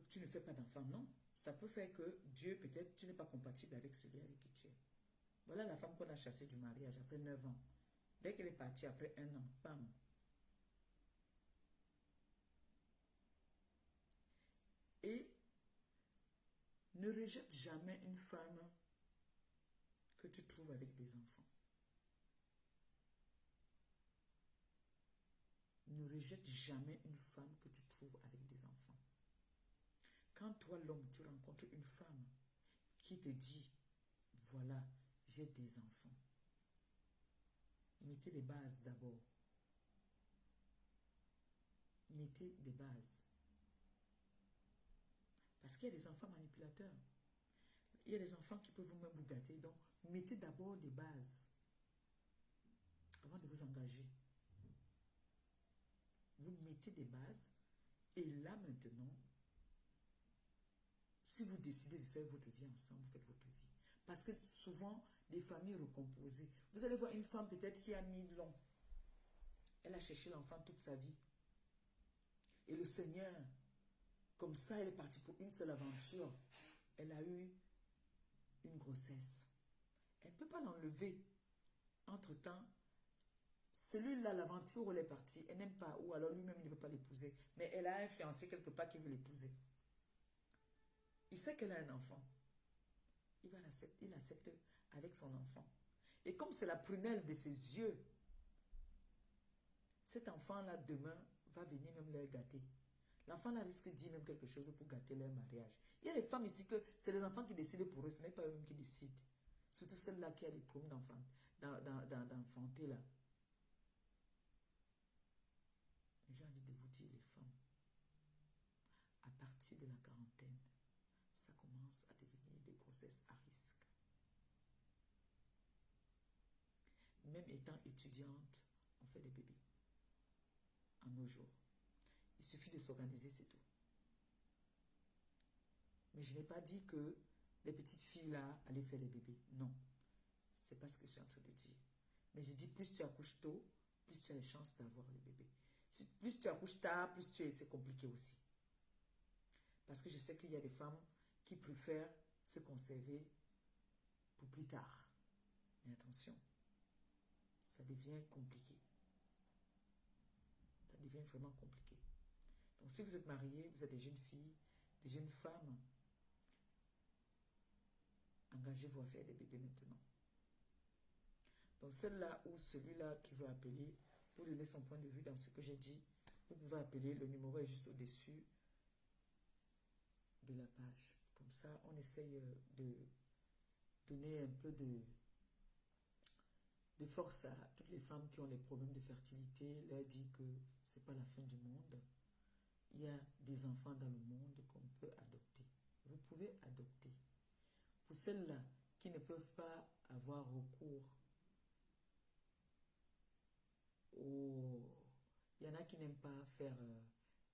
tu ne fais pas d'enfant. Non, ça peut faire que Dieu, peut-être, tu n'es pas compatible avec celui avec qui tu es. Voilà la femme qu'on a chassée du mariage après 9 ans. Dès qu'elle est partie après 1 an, bam. Et ne rejette jamais une femme que tu trouves avec des enfants. Ne rejette jamais une femme que tu trouves avec des enfants. Quand toi, l'homme, tu rencontres une femme qui te dit, voilà, j'ai des enfants. Mettez des bases d'abord. Mettez des bases. Parce qu'il y a des enfants manipulateurs. Il y a des enfants qui peuvent vous-même vous gâter. Donc, mettez d'abord des bases avant de vous engager. Vous mettez des bases et là maintenant, si vous décidez de faire votre vie ensemble, vous faites votre vie. Parce que souvent, des familles recomposées. Vous allez voir une femme peut-être qui a mis long. Elle a cherché l'enfant toute sa vie. Et le Seigneur, comme ça, elle est partie pour une seule aventure. Elle a eu une grossesse. Elle ne peut pas l'enlever. Entre-temps, celui-là, l'aventure où elle est partie, elle n'aime pas, ou alors lui-même il ne veut pas l'épouser. Mais elle a un fiancé quelque part qui veut l'épouser. Il sait qu'elle a un enfant. Il accepte avec son enfant. Et comme c'est la prunelle de ses yeux, cet enfant-là, demain, va venir même leur gâter. L'enfant-là risque de dire même quelque chose pour gâter leur mariage. Il y a des femmes ici que c'est les enfants qui décident pour eux, ce n'est pas eux-mêmes qui décident. Surtout celle-là qui a des problèmes d'enfanter là. J'ai envie de vous dire, les femmes, à partir de la quarantaine, ça commence à devenir des grossesses à risque. Même étant étudiante, on fait des bébés. En nos jours. Il suffit de s'organiser, c'est tout. Mais je n'ai pas dit que les petites filles là allaient faire des bébés. Non. C'est pas ce que je suis en train de dire. Mais je dis, plus tu accouches tôt, plus tu as les chances d'avoir les bébés. Plus tu accouches tard, plus c'est compliqué aussi. Parce que je sais qu'il y a des femmes qui préfèrent se conserver pour plus tard. Mais attention, ça devient compliqué. Ça devient vraiment compliqué. Donc si vous êtes mariés, vous êtes des jeunes filles, des jeunes femmes, engagez-vous à faire des bébés maintenant. Donc celle-là ou celui-là qui veut appeler, pour donner son point de vue dans ce que j'ai dit, vous pouvez appeler, le numéro est juste au-dessus de la page. Comme ça, on essaye de donner un peu de force à toutes les femmes qui ont des problèmes de fertilité, leur dire que ce n'est pas la fin du monde. Il y a des enfants dans le monde qu'on peut adopter. Vous pouvez adopter. Pour celles-là qui ne peuvent pas avoir recours au... Il y en a qui n'aiment pas faire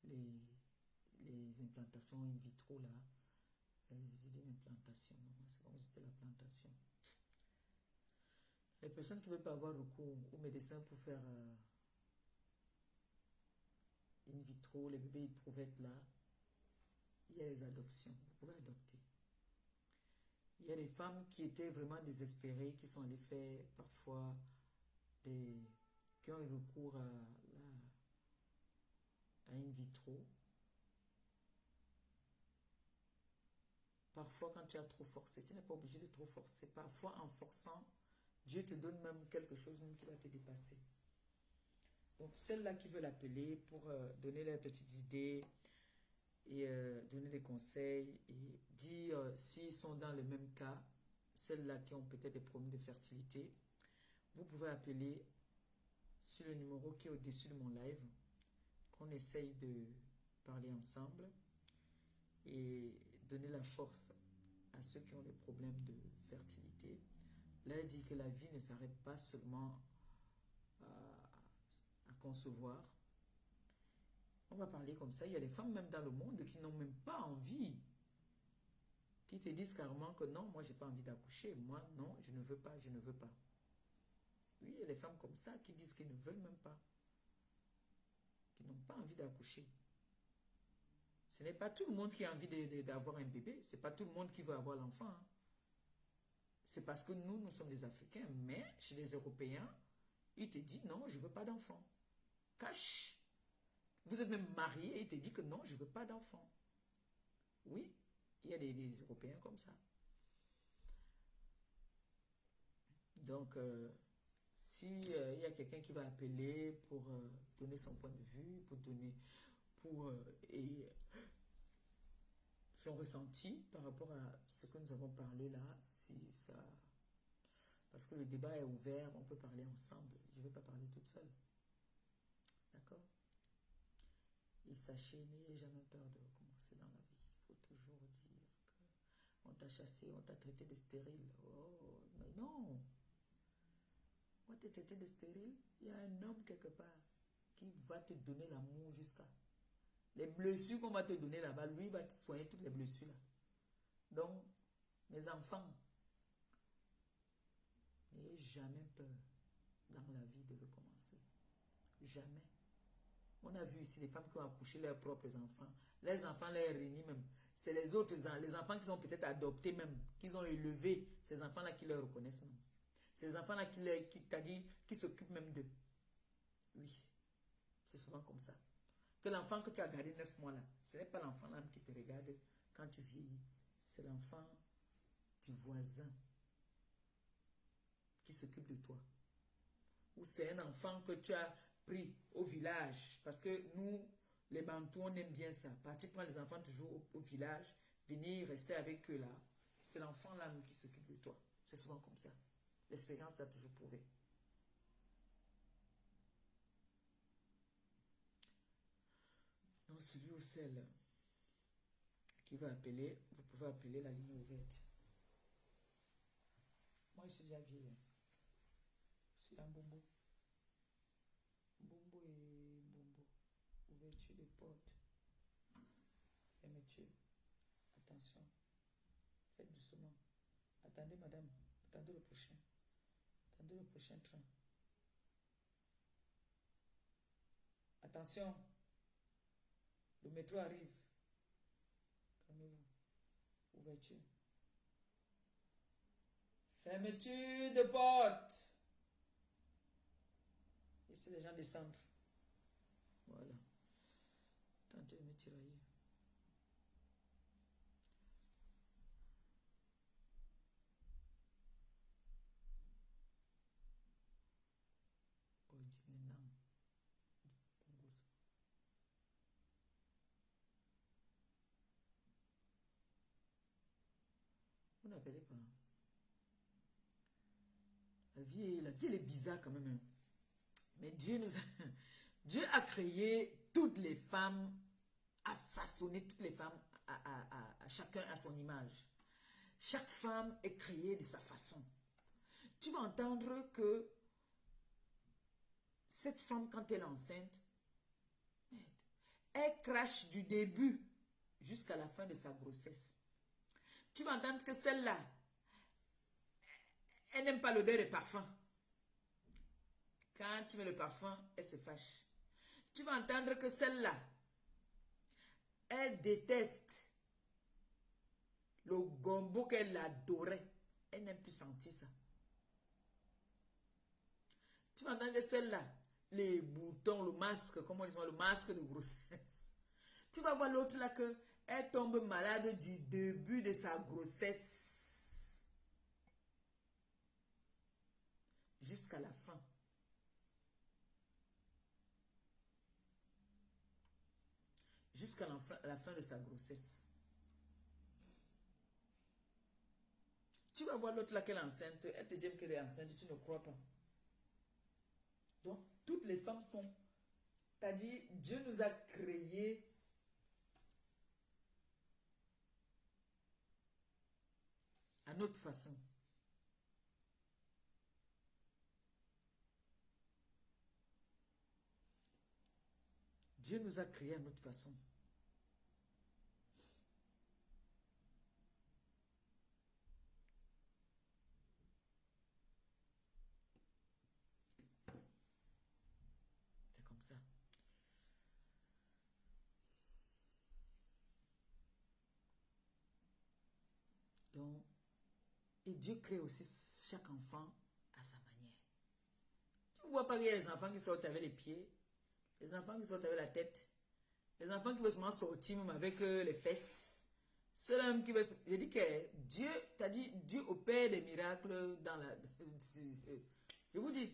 les implantations in vitro là. J'ai dit implantation, c'est comme si c'était la plantation. Les personnes qui ne veulent pas avoir recours au médecin pour faire in vitro, les bébés éprouvettes là, il y a les adoptions. Vous pouvez adopter. Il y a des femmes qui étaient vraiment désespérées, qui sont allées faire parfois qui ont eu recours à in vitro. Parfois, quand tu as trop forcé, tu n'es pas obligé de trop forcer. Parfois, en forçant, Dieu te donne même quelque chose même qui va te dépasser. Donc, celles-là qui veulent appeler pour donner leurs petites idées et donner des conseils et dire s'ils sont dans le même cas, celles-là qui ont peut-être des problèmes de fertilité, vous pouvez appeler sur le numéro qui est au-dessus de mon live, qu'on essaye de parler ensemble et donner la force à ceux qui ont des problèmes de fertilité. Là, il dit que la vie ne s'arrête pas seulement à concevoir. On va parler comme ça. Il y a des femmes même dans le monde qui n'ont même pas envie, qui te disent carrément que non, moi, j'ai pas envie d'accoucher. Moi, non, je ne veux pas, je ne veux pas. Oui, il y a des femmes comme ça qui disent qu'ils ne veulent même pas, qui n'ont pas envie d'accoucher. Ce n'est pas tout le monde qui a envie d'avoir un bébé. Ce n'est pas tout le monde qui veut avoir l'enfant. Hein. C'est parce que nous sommes des Africains. Mais chez les Européens, ils te disent non, je ne veux pas d'enfant. Cache. Vous êtes même marié et il te dit que non, je ne veux pas d'enfant. Oui, il y a des Européens comme ça. Donc, s'il y a quelqu'un qui va appeler pour donner son point de vue, et son ressenti par rapport à ce que nous avons parlé là, si ça... Parce que le débat est ouvert, on peut parler ensemble. Je ne vais pas parler toute seule. D'accord? Et sachez, n'ayez jamais peur de recommencer dans la vie. Il faut toujours dire qu'on t'a chassé, on t'a traité de stérile. Oh, mais non! On t'a traité de stérile. Il y a un homme quelque part qui va te donner l'amour jusqu'à... Les blessures qu'on va te donner là-bas, lui va te soigner toutes les blessures là. Donc, mes enfants, n'ayez jamais peur dans la vie de recommencer. Jamais. On a vu ici les femmes qui ont accouché leurs propres enfants. Les enfants les réunissent même. C'est les autres, les enfants qui sont peut-être adoptés même, qu'ils ont élevés, ces enfants-là qui les reconnaissent même. Ces enfants-là qui s'occupent même d'eux. Oui, c'est souvent comme ça. Que l'enfant que tu as gardé 9 mois là, ce n'est pas l'enfant là qui te regarde quand tu vieillis. C'est l'enfant du voisin qui s'occupe de toi. Ou c'est un enfant que tu as pris au village. Parce que nous, les Bantous, on aime bien ça. Partir prendre les enfants toujours au village, venir rester avec eux là. C'est l'enfant là qui s'occupe de toi. C'est souvent comme ça. L'expérience a toujours prouvé. Donc, celui ou celle qui va appeler, vous pouvez appeler la ligne ouverte. Moi, je suis déjà vieille. Je suis un bonbon. Bonbon et bonbon. Ouverture de porte. Fermeture. Attention. Faites doucement. Attendez, madame. Attendez le prochain. Attendez le prochain train. Attention. Le métro arrive. Calmez-vous. Ouverture. Fermeture de porte. Ici, les gens descendent. Voilà. Tentez de me tirailler. Vous n'appelez pas. La vie, elle est bizarre quand même. Hein. Mais Dieu Dieu a créé toutes les femmes, a façonné toutes les femmes à chacun à son image. Chaque femme est créée de sa façon. Tu vas entendre que cette femme, quand elle est enceinte, elle crache du début jusqu'à la fin de sa grossesse. Tu vas entendre que celle-là, elle n'aime pas l'odeur des parfums. Quand tu mets le parfum, elle se fâche. Tu vas entendre que celle-là, elle déteste le gombo qu'elle adorait. Elle n'aime plus sentir ça. Tu vas entendre que celle-là, les boutons, le masque, comment on dit, le masque de grossesse. Tu vas voir l'autre là que elle tombe malade du début de sa grossesse jusqu'à la fin. Jusqu'à la fin de sa grossesse. Tu vas vas voir l'autre là qu'elle est enceinte, elle te dit qu'elle est enceinte, tu ne crois pas. Donc, toutes les femmes sont... T'as dit, Dieu nous a créés à notre façon. Dieu nous a créés à notre façon. C'est comme ça. Donc, et Dieu crée aussi chaque enfant à sa manière. Tu ne vois pas qu'il y a les enfants qui sortent avec les pieds, les enfants qui sortent avec la tête, les enfants qui veulent seulement sortir même avec les fesses. C'est l'homme qui veut... Je dis que Dieu, t'as dit, Dieu opère des miracles dans la... Je vous dis,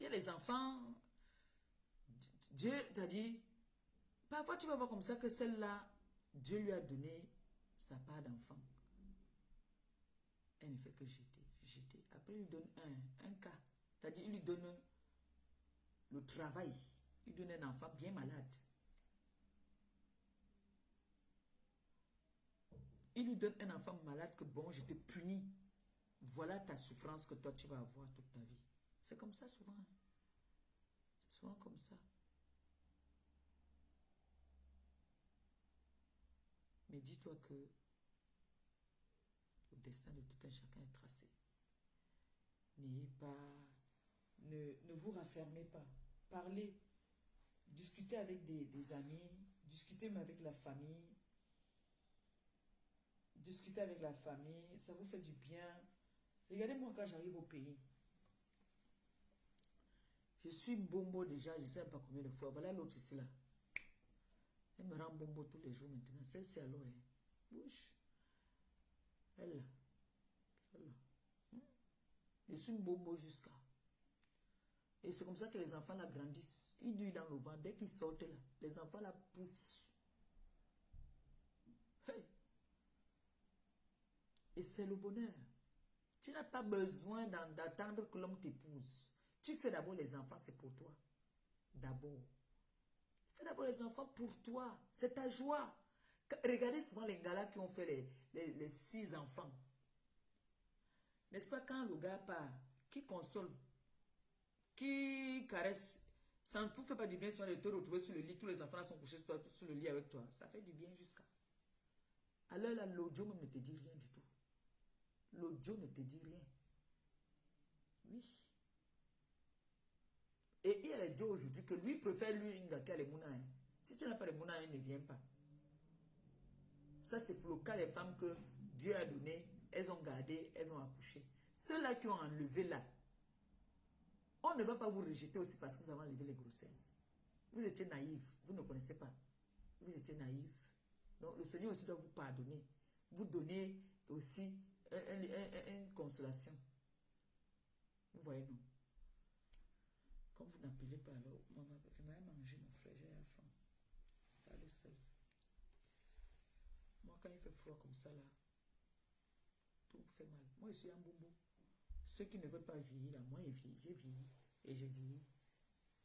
il y a les enfants, Dieu t'a dit, parfois tu vas voir comme ça que celle-là, Dieu lui a donné sa part d'enfant. Elle ne fait que jeter, jeter. Après, il lui donne un cas. C'est-à-dire, il lui donne le travail. Il donne un enfant bien malade. Il lui donne un enfant malade que bon, je te punis. Voilà ta souffrance que toi, tu vas avoir toute ta vie. C'est comme ça souvent. Hein. C'est souvent comme ça. Mais dis-toi que le destin de tout un chacun est tracé. N'ayez pas... Ne vous raffermez pas. Parlez. Discutez avec des amis. Discutez même avec la famille. Discutez avec la famille. Ça vous fait du bien. Regardez-moi quand j'arrive au pays. Je suis bombo déjà. Je ne sais pas combien de fois. Voilà l'autre ici là. Elle me rend bombo tous les jours maintenant. Celle-ci alors. Bouche. Elle là. Celle-là. Je suis bobo jusqu'à. Et c'est comme ça que les enfants là grandissent. Ils durent dans le vent. Dès qu'ils sortent là, les enfants là poussent. Hey. Et c'est le bonheur. Tu n'as pas besoin d'attendre que l'homme t'épouse. Tu fais d'abord les enfants, c'est pour toi. D'abord. Fais d'abord les enfants pour toi. C'est ta joie. Regardez souvent les gars là qui ont fait les 6 enfants. N'est-ce pas quand le gars part, qui console, qui caresse, ça ne te fait pas du bien si on te retrouver sur le lit, tous les enfants là sont couchés sur le lit avec toi. Ça fait du bien jusqu'à. Alors là, l'audio même ne te dit rien du tout. L'audio ne te dit rien. Oui. Et il a dit aujourd'hui que lui préfère lui une gars qui a les mouna. Hein. Si tu n'as pas les mouna, il ne vient pas. Ça, c'est pour le cas des femmes que Dieu a donné. Elles ont gardé, elles ont accouché. Ceux-là qui ont enlevé là, on ne va pas vous rejeter aussi parce que vous avez enlevé les grossesses. Vous étiez naïf, vous ne connaissez pas. Vous étiez naïf. Donc le Seigneur aussi doit vous pardonner. Vous donner aussi une consolation. Vous voyez, non? Comme vous n'appelez pas, alors, je m'avais mangé mon frère, j'ai la faim. Pas le seul. Moi, quand il fait froid comme ça, là, tout me fait mal. Moi, je suis un bobo. Ceux qui ne veulent pas vieillir, là, moi, j'ai vieilli. Et j'ai vieilli.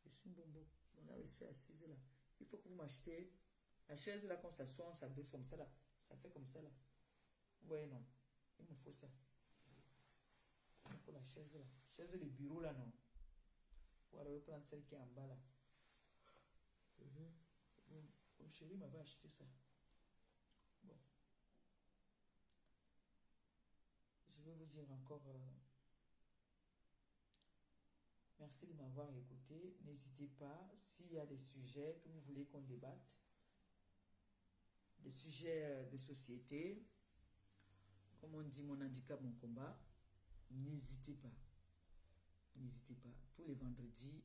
Je suis un bobo. Donc là, je suis assise, là. Il faut que vous m'achetez. La chaise, là, quand ça s'assoit, ça doit comme ça, là. Ça fait comme ça, là. Vous voyez, non? Il me faut ça. Il me faut la chaise, là. Chaise de bureau, là, non? Ou alors, je vais prendre celle qui est en bas, là. Mon chéri m'avait acheté ça. Bon. Je vais vous dire encore merci de m'avoir écouté. N'hésitez pas, s'il y a des sujets que vous voulez qu'on débatte, des sujets de société, comme on dit, mon handicap, mon combat, n'hésitez pas. N'hésitez pas. Tous les vendredis,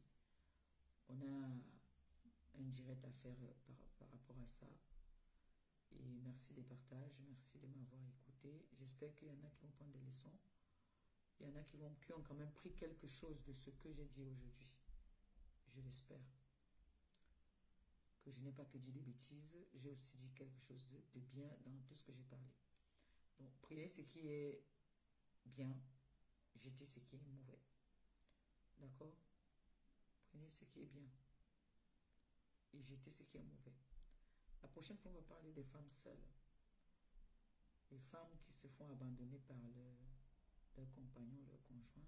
on a un direct à faire par rapport à ça. Et merci des partages, merci de m'avoir écouté. J'espère qu'il y en a qui vont prendre des leçons. Il y en a qui ont quand même pris quelque chose de ce que j'ai dit aujourd'hui. Je l'espère. Que je n'ai pas que dit des bêtises, j'ai aussi dit quelque chose de bien dans tout ce que j'ai parlé. Donc, prenez ce qui est bien, jetez ce qui est mauvais. D'accord? Prenez ce qui est bien et jetez ce qui est mauvais. La prochaine fois, on va parler des femmes seules. Les femmes qui se font abandonner par leur compagnon, leur conjoint.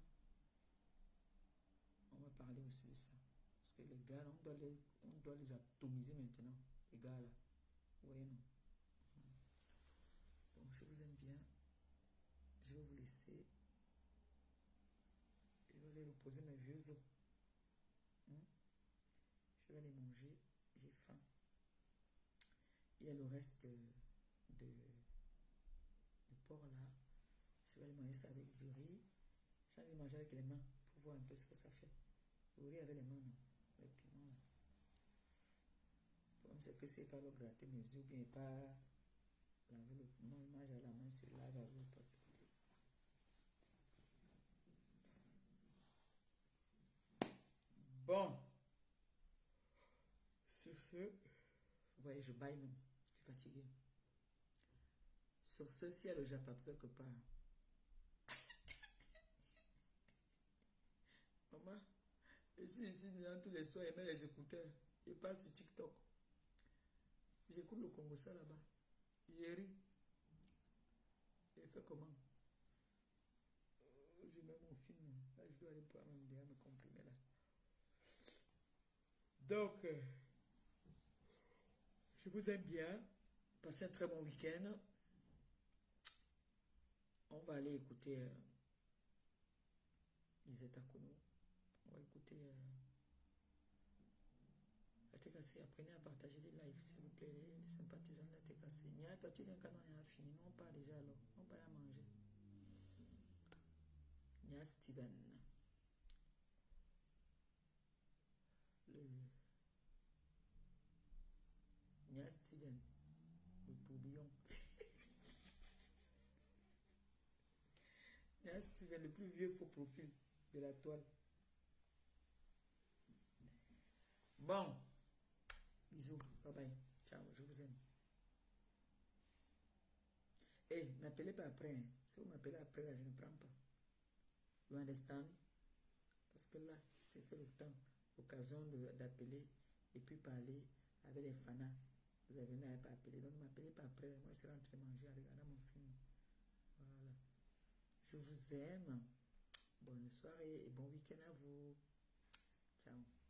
On va parler aussi de ça. Parce que les gars, on doit les atomiser maintenant. Les gars là. Vous voyez, non? Donc, je vous aime bien. Je vais vous laisser. Je vais aller reposer mes vieux os. Je vais aller manger. J'ai faim. Il y a le reste de porc là. Je vais aller manger ça avec du riz. J'ai envie de manger avec les mains pour voir un peu ce que ça fait. Le riz avec les mains, non? Le piment là. Le problème, c'est que c'est pas le gratter mes yeux, ou bien pas laver le. Non, il mange à la main, c'est lave avec le papier. Bon. Sur ce, vous voyez, je baille même. Je suis fatigué. Sur ce, s'il y a le Japap quelque part. Maman, je suis ici tous les soirs, je mets les écouteurs. Je passe sur TikTok. J'écoute le Congo ça là-bas. J'ai ri. J'ai fait comment? Je mets mon film. Là, je dois aller pour même derrière me comprimer là. Donc, je vous aime bien. Passez un très bon week-end. On va aller écouter Lisette Akono. On va écouter la TKC. Apprenez à partager des lives, s'il vous plaît, les sympathisants de la TKC. Nia, toi, tu viens quand on est fini. Non, pas déjà alors. On va à manger. Nia Steven. Nia Steven. Le tourbillon. Nia Steven, le plus vieux faux profil de la toile. Bon. Bisous. Bye bye. Ciao. Je vous aime. Eh, n'appelez pas après. Hein. Si vous m'appelez après, là, je ne prends pas. You understand? Parce que là, c'était le temps, l'occasion d'appeler et puis parler avec les fanas. Vous avez n'avez pas appelé. Donc, ne m'appelez pas après. Moi, je serai en train de manger en regardant mon film. Voilà. Je vous aime. Bonne soirée et bon week-end à vous. Ciao.